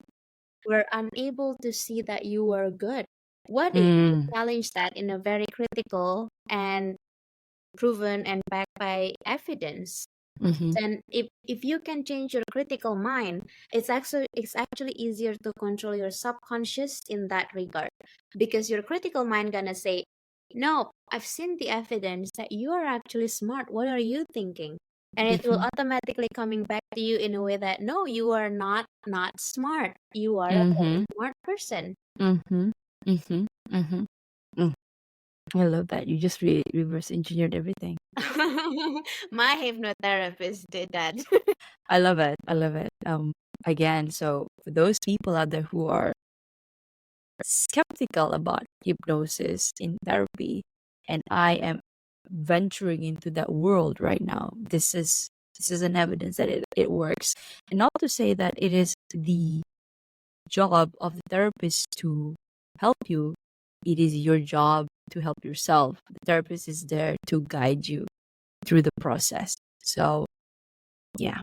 were unable to see that you are good. What if you mm, challenge that in a very critical and proven and backed by evidence? mm-hmm, Then if you can change your critical mind, it's actually easier to control your subconscious in that regard, because your critical mind gonna say, no, I've seen the evidence that you are actually smart, what are you thinking? And it will mm-hmm, automatically coming back to you in a way that no, you are not smart, you are a very mm-hmm, smart person. mm-hmm, mm-hmm, mm-hmm. Mm. I love that. You just reverse engineered everything. My hypnotherapist did that. I love it. I love it. Again, so for those people out there who are skeptical about hypnosis in therapy, and I am venturing into that world right now. This is This is an evidence that it works. And not to say that it is the job of the therapist to help you, it is your job to help yourself. The therapist is there to guide you through the process. So, yeah,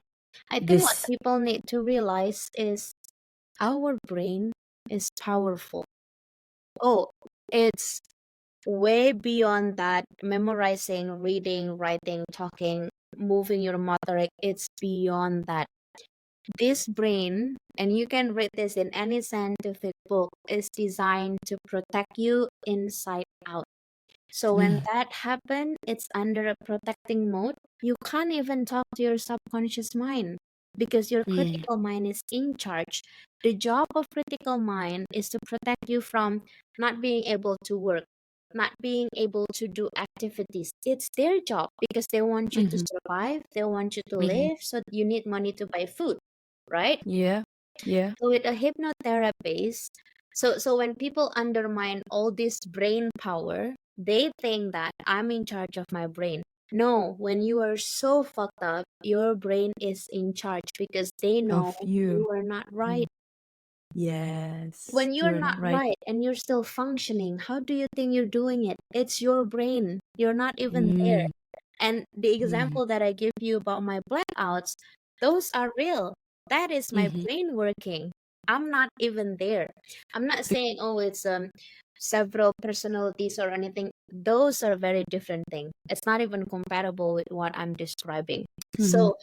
I think what this. people need to realize is our brain is powerful. Oh, it's way beyond that memorizing, reading, writing, talking, moving your motoric. It's beyond that. This brain, and you can read this in any scientific book, is designed to protect you inside out. So when Mm, that happens, it's under a protecting mode. You can't even talk to your subconscious mind because your mm, critical mind is in charge. The job of critical mind is to protect you from not being able to work, not being able to do activities. It's their job because they want you to mhm, survive, they want you to mhm. live, so you need money to buy food, right? Yeah, yeah. So with a hypnotherapist, so when people undermine all this brain power, they think that I'm in charge of my brain. No, when you are so fucked up, your brain is in charge because they know Of you. you are not right. Mm. Yes, When you you're are not not right. right and you're still functioning, how do you think you're doing it? It's your brain. You're not even there. Mm, And the mm, example that I give you about my blackouts, those are real. That is my mhm. brain working. I'm not even there. I'm not saying, oh, it's several personalities or anything. Those are very different things. It's not even compatible with what I'm describing. Mhm. So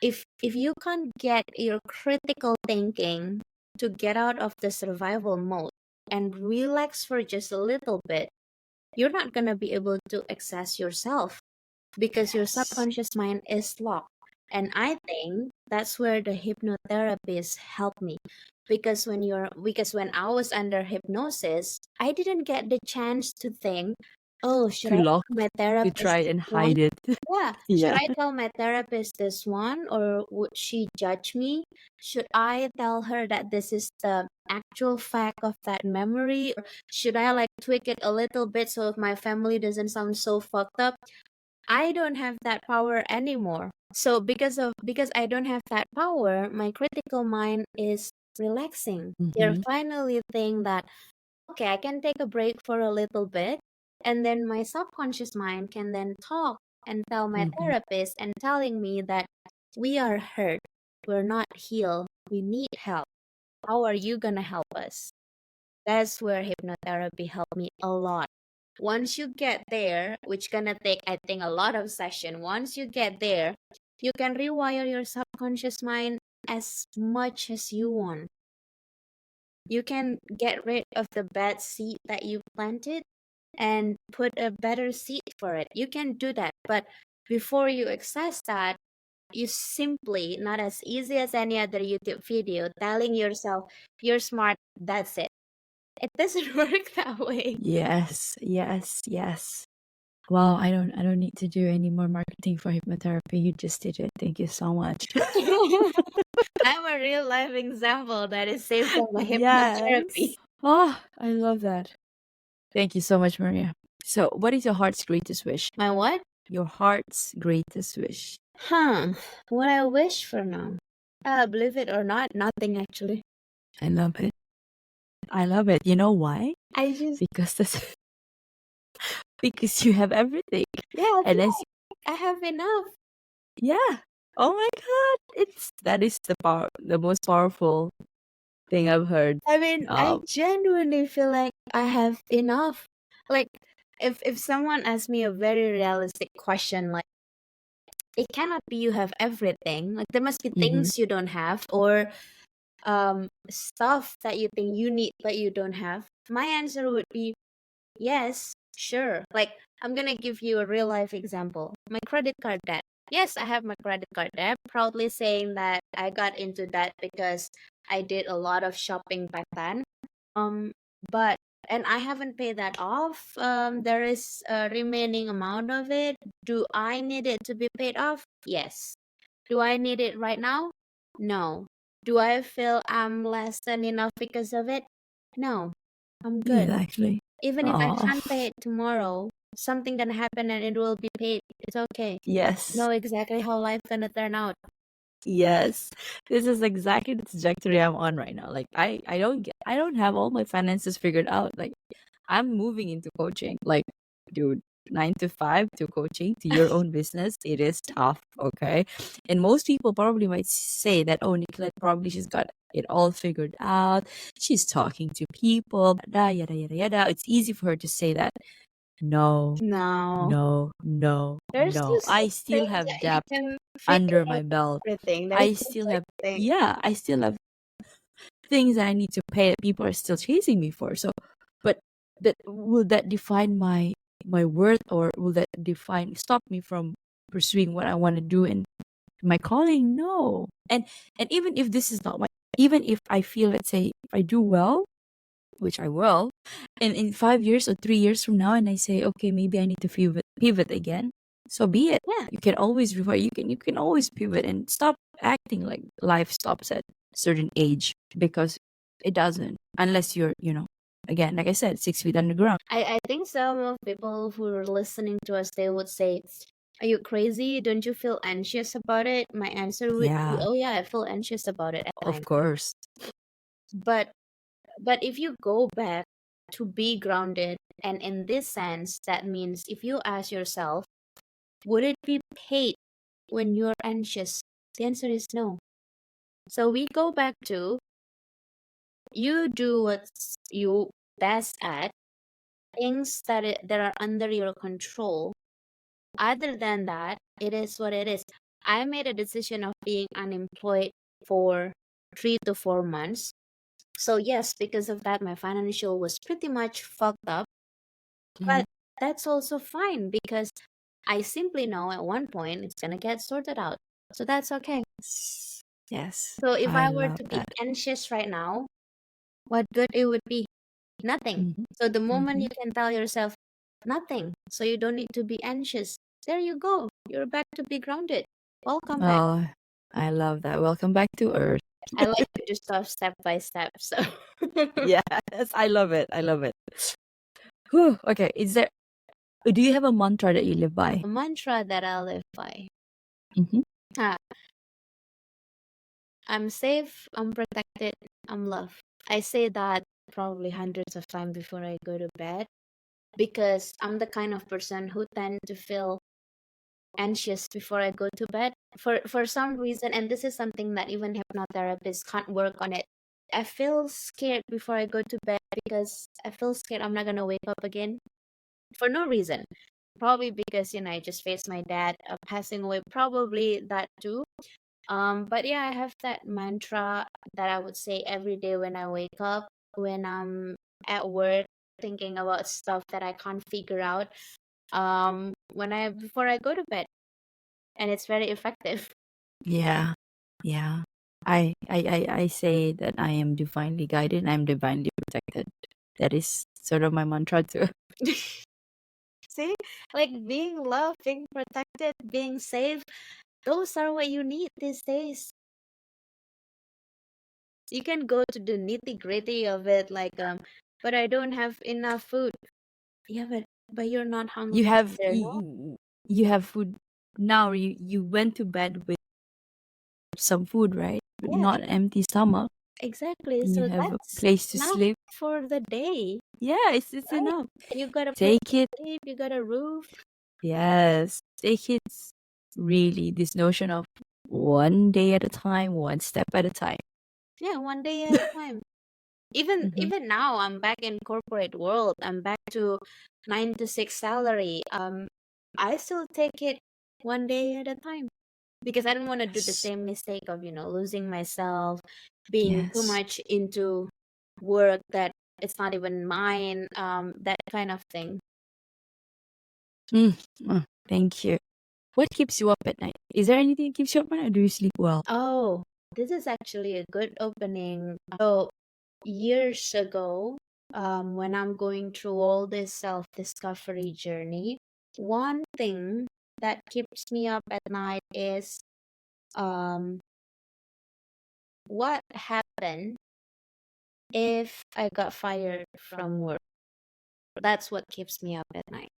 if you can't get your critical thinking to get out of the survival mode and relax for just a little bit, you're not going to be able to access yourself because your Yes. subconscious mind is locked. And I think that's where the hypnotherapist helped me. Because when I was under hypnosis, I didn't get the chance to think, oh, should To I lock, tell my to therapist try this and one? hide it. Yeah, should Yeah. I tell my therapist this one or would she judge me? Should I tell her that this is the actual fact of that memory? Or should I like tweak it a little bit so if my family doesn't sound so fucked up? I don't have that power anymore. So because I don't have that power, my critical mind is relaxing. They're Mhm, finally think that okay, I can take a break for a little bit and then my subconscious mind can then talk and tell my mhm. therapist and telling me that we are hurt. We're not healed. We need help. How are you going to help us? That's where hypnotherapy helped me a lot. Once you get there, which gonna take I think a lot of session, once you get there, you can rewire your subconscious mind as much as you want. You can get rid of the bad seed that you planted and put a better seed for it. You can do that. But before you access that, you simply, not as easy as any other YouTube video, telling yourself you're smart, that's it. It doesn't work that way. Yes, yes, yes. Wow, I don't need to do any more marketing for hypnotherapy. You just did it. Thank you so much. I'm a real life example that is saved from a hypnotherapy. Yes. Oh, I love that. Thank you so much, Maria. So, what is your heart's greatest wish? My what? Your heart's greatest wish. Huh. What I wish for now. Believe it or not, nothing actually. I love it. I love it. You know why? I just, Because this, because you have everything. yeah, I And feel as like I have enough. yeah. Oh my god. It's that is the most powerful thing I've heard. I mean, I Um genuinely feel like I have enough. Like, if someone asks me a very realistic question, like, it cannot be you have everything. Like, there must be mhm. things you don't have, or stuff that you think you need but you don't have. My answer would be yes, sure. Like, I'm gonna give you a real life example. My credit card debt. Yes, I have my credit card debt. Proudly saying that I got into that because I did a lot of shopping back then. But and I haven't paid that off. There is a remaining amount of it. Do I need it to be paid off? Yes. Do I need it right now? No. Do I feel I'm less than enough because of it? No. I'm good. Exactly. Even if I Oh. can't pay it tomorrow, something gonna happen and it will be paid. It's okay. Yes. Know exactly how life gonna turn out. Yes. This is exactly the trajectory I'm on right now. Like I don't have all my finances figured out. Like I'm moving into coaching. Like, dude, 9 to 5 to coaching to your own business. It is tough, okay? And most people probably might say that, oh, Nicolette, probably she's got it all figured out. She's talking to people, yada, yada, yada, yada. It's easy for her to say that. No, No. no, no, There's no. just I things still have that you debt can figure under out my belt. everything. There's I no still such have, thing. yeah, I still have things that I need to pay that people are still chasing me for. So, but that will that define my worth, or will that define stop me from pursuing what I want to do in my calling? No. And even if this is not my, even if I feel, let's say, if I do well, which I will, and in 5 years or 3 years from now, and I say, okay, maybe I need to pivot again. So be it. Yeah. You can always revert. You can always pivot and stop acting like life stops at certain age, because it doesn't, unless you're, again, like I said, 6 feet underground. I think some of people who are listening to us, they would say, are you crazy? Don't you feel anxious about it? My answer would be, Yeah, oh yeah, I feel anxious about it at of times. course. But if you go back to be grounded, and in this sense, that means if you ask yourself, would it be paid when you're anxious? The answer is no. So we go back to, you do what you best at, things that are under your control. Other than that, it is what it is. I made a decision of being unemployed for 3 to 4 months. So yes, because of that, my financial was pretty much fucked up. Mhm. But that's also fine because I simply know at one point it's gonna get sorted out. So that's okay. Yes, So if I I were love to be that. anxious right now, what good it would be? Nothing. Hmm. So the moment Hmm. you can tell yourself nothing, so you don't need to be anxious, there you go. You're back to be grounded. Welcome back. Oh, I love that. Welcome back to Earth. I like to do stuff step by step. So Yes, I love it. I love it. Whew. Okay, do you have a mantra that you live by? a mantra that I live by. Hmm. Ah, I'm safe, I'm protected, I'm loved. I say that probably hundreds of times before I go to bed because I'm the kind of person who tend to feel anxious before I go to bed for some reason, and this is something that even hypnotherapists can't work on it. I feel scared before I go to bed because I feel scared I'm not gonna wake up again for no reason. Probably because I just faced my dad passing away. Probably that too. But yeah, I have that mantra that I would say every day when I wake up, when I'm at work thinking about stuff that I can't figure out. When I before I go to bed, and it's very effective. Yeah, yeah. I say that I am divinely guided and I'm divinely protected. That is sort of my mantra too. See, like being loved, being protected, being safe, those are what you need these days. You can go to the nitty gritty of it, like but I don't have enough food. Yeah, but you're not You hungry have either, no? you have food now. You went to bed with some food, right? But Yeah, not an empty stomach, exactly. and you So have a that's place to enough sleep. for the day, Yeah, it's right? enough. You got a place Take to it. sleep, you got a roof. Yes, take it. Really, this notion of one day at a time, one step at a time. Yeah, one day at a time. Even Hmm. even now, I'm back in corporate world. I'm back to 9 to 6 salary. I still take it one day at a time because I don't want to do the Yes. same mistake of losing myself, being too Yes. much into work that it's not even mine. That kind of thing. Mm. Thank you. What keeps you up at night? Is there anything that keeps you up at night, or do you sleep well? Oh, this is actually a good opening. So years ago, when I'm going through all this self-discovery journey, one thing that keeps me up at night is um, what happened if I got fired from work. That's what keeps me up at night.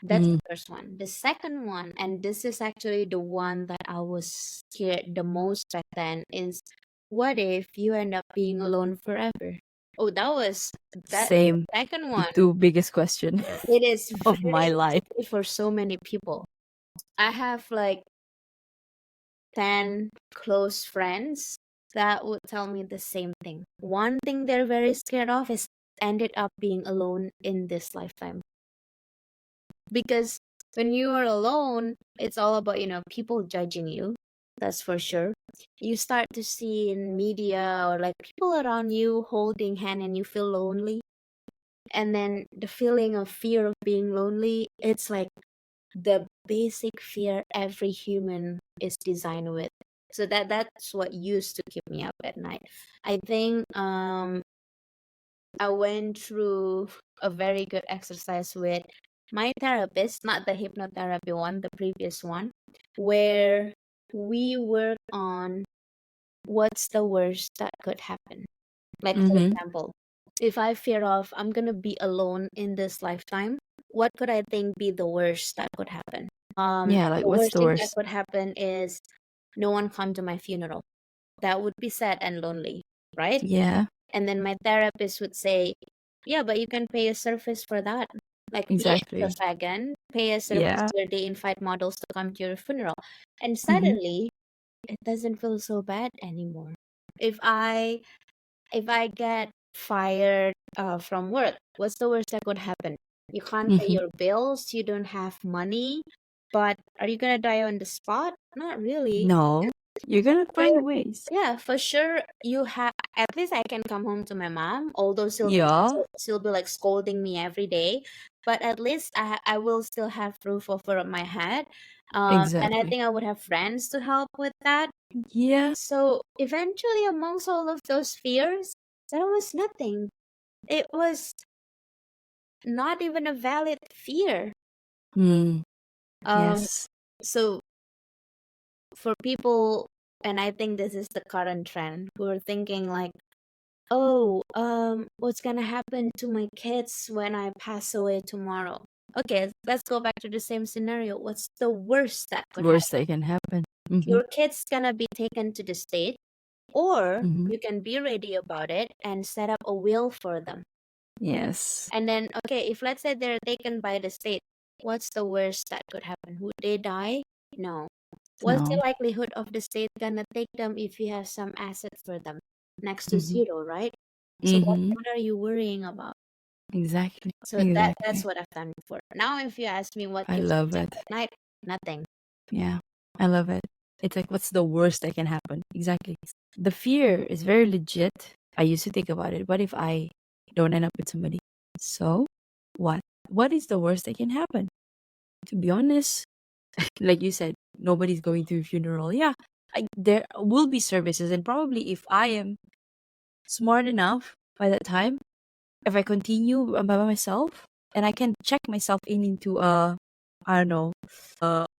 That's the Mm. first one. The second one, and this is actually the one that I was scared the most back then, is what if you end up being alone forever? Oh, that Same. second The one. two biggest questions It is of very my life. scary for so many people. I have like 10 close friends that would tell me the same thing. One thing they're very scared of is ended up being alone in this lifetime. Because when you are alone, it's all about, people judging you. That's for sure. You start to see in media or like people around you holding hand and you feel lonely. And then the feeling of fear of being lonely, it's like the basic fear every human is designed with. So that's what used to keep me up at night. I think I went through a very good exercise with my therapist, not the hypnotherapy one, the previous one, where we work on what's the worst that could happen. Like, for Mm-hmm. example, if I fear of I'm gonna be alone in this lifetime, what could I think be the worst that could happen? Yeah, like The what's worst the thing that worst? could happen is no one come to my funeral. That would be sad and lonely, right? Yeah, And then my therapist would say, yeah, but you can pay a service for that. Like, be exactly. extravagant, pay a service Yeah. where they invite models to come to your funeral. And Mm-hmm. suddenly, it doesn't feel so bad anymore. If I if I get fired from work, what's the worst that could happen? You can't pay Mm-hmm. your bills, you don't have money, but are you gonna die on the spot? Not really. No, you're gonna find Sure. ways. Yeah, for sure. You have at least I can come home to my mom, although Yeah, she'll be like scolding me every day. But at least I will still have roof over my head. And I exactly. think I would have friends to help with that. Yeah. So eventually, amongst all of those fears, there was nothing. It was not even a valid fear. Mm, Um, yes. so for people, and I think this is the current trend, who are thinking like, oh, what's gonna happen to my kids when I pass away tomorrow? Okay, let's go back to the same scenario. What's the worst that could Worst happen? that can happen. Mm-hmm. Your kid's gonna be taken to the state, or Mm-hmm. you can be ready about it and set up a will for them. Yes. And then, okay, if let's say they're taken by the state, what's the worst that could happen? Would they die? No. What's the No. likelihood of the state gonna take them if you have some assets for them? Next to Mm-hmm. zero, right? So Mm-hmm. what are you worrying about? Exactly. So that's Exactly. what I've done before. Now if you ask me what I keeps love me up it. at night, nothing. Yeah, I love it. It's like, what's the worst that can happen? Exactly. The fear is very legit. I used to think about it. What if I don't end up with somebody? So, what? What is the worst that can happen? To be honest, like you said, nobody's going to a funeral. Yeah, there will be services, and probably if I am smart enough by that time, if I continue by myself, and I can check myself into a, I don't know,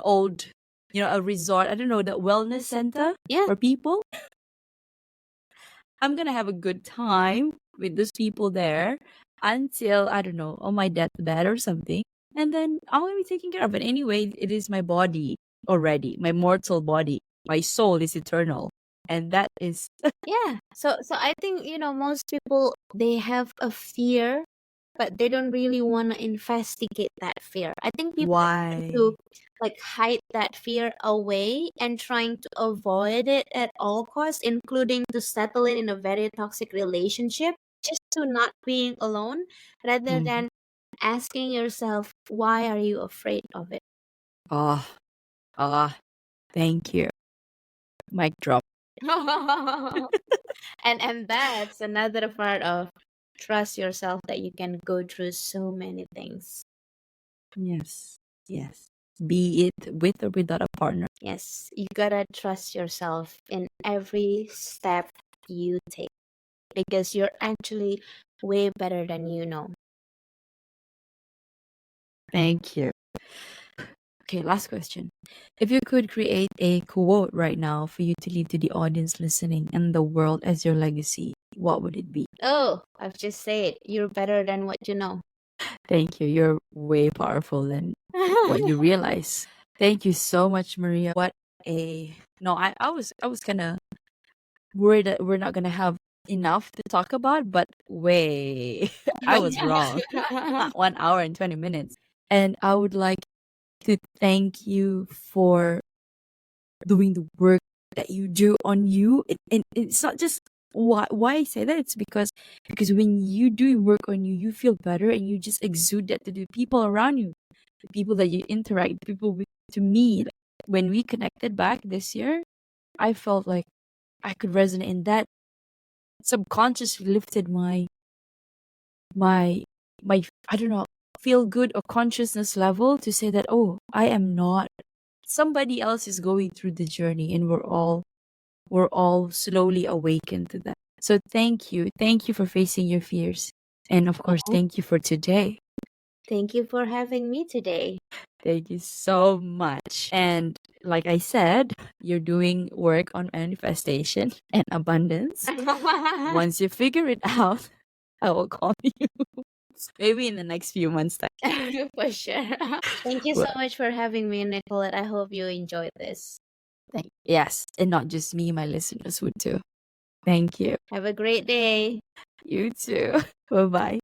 old, a resort. I don't know, the wellness center Yeah, for people. I'm gonna have a good time with those people there until, I don't know, on my deathbed or something, and then I'm gonna be taken care of. But anyway, it is my body already, my mortal body. My soul is eternal, and that is yeah. So I think, most people, they have a fear, but they don't really want to investigate that fear. I think people are trying to why. like hide that fear away and trying to avoid it at all costs, including to settle it in a very toxic relationship, just to not being alone, rather Mhm. than asking yourself, why are you afraid of it? Ah, ah, thank you. Mic drop. And that's another part of trust yourself, that you can go through so many things. Yes. Yes. Be it with or without a partner. Yes, you gotta trust yourself in every step you take, because you're actually way better than you know. Thank you. Okay, last question. If you could create a quote right now for you to leave to the audience listening and the world as your legacy, what would it be? Oh, I've just said you're better than what you know. Thank you. You're way powerful than what you realize. Thank you so much, Maria. What a no, I was kinda worried that we're not gonna have enough to talk about, but way I was wrong. 1 hour and 20 minutes. And I would like to thank you for doing the work that you do on you. And it's not just why I say that. It's because when you do work on you, you feel better and you just exude that to the people around you, the people that you interact, the people with, to me. Like, when we connected back this year, I felt like I could resonate in that. Subconsciously lifted my my I don't know, feel good or consciousness level to say that, oh, I am not, somebody else is going through the journey, and we're all slowly awakened to that. So thank you for facing your fears, and of course Oh, thank you for today. thank you for having me today. Thank you so much. And like I said, you're doing work on manifestation and abundance. Once you figure it out, I will call you. Maybe in the next few months time. For sure. Thank you so Well, much for having me, Nicolette. I hope you enjoyed this. yes, and not just me, my listeners would too. Thank you. Have a great day. You too. Bye bye.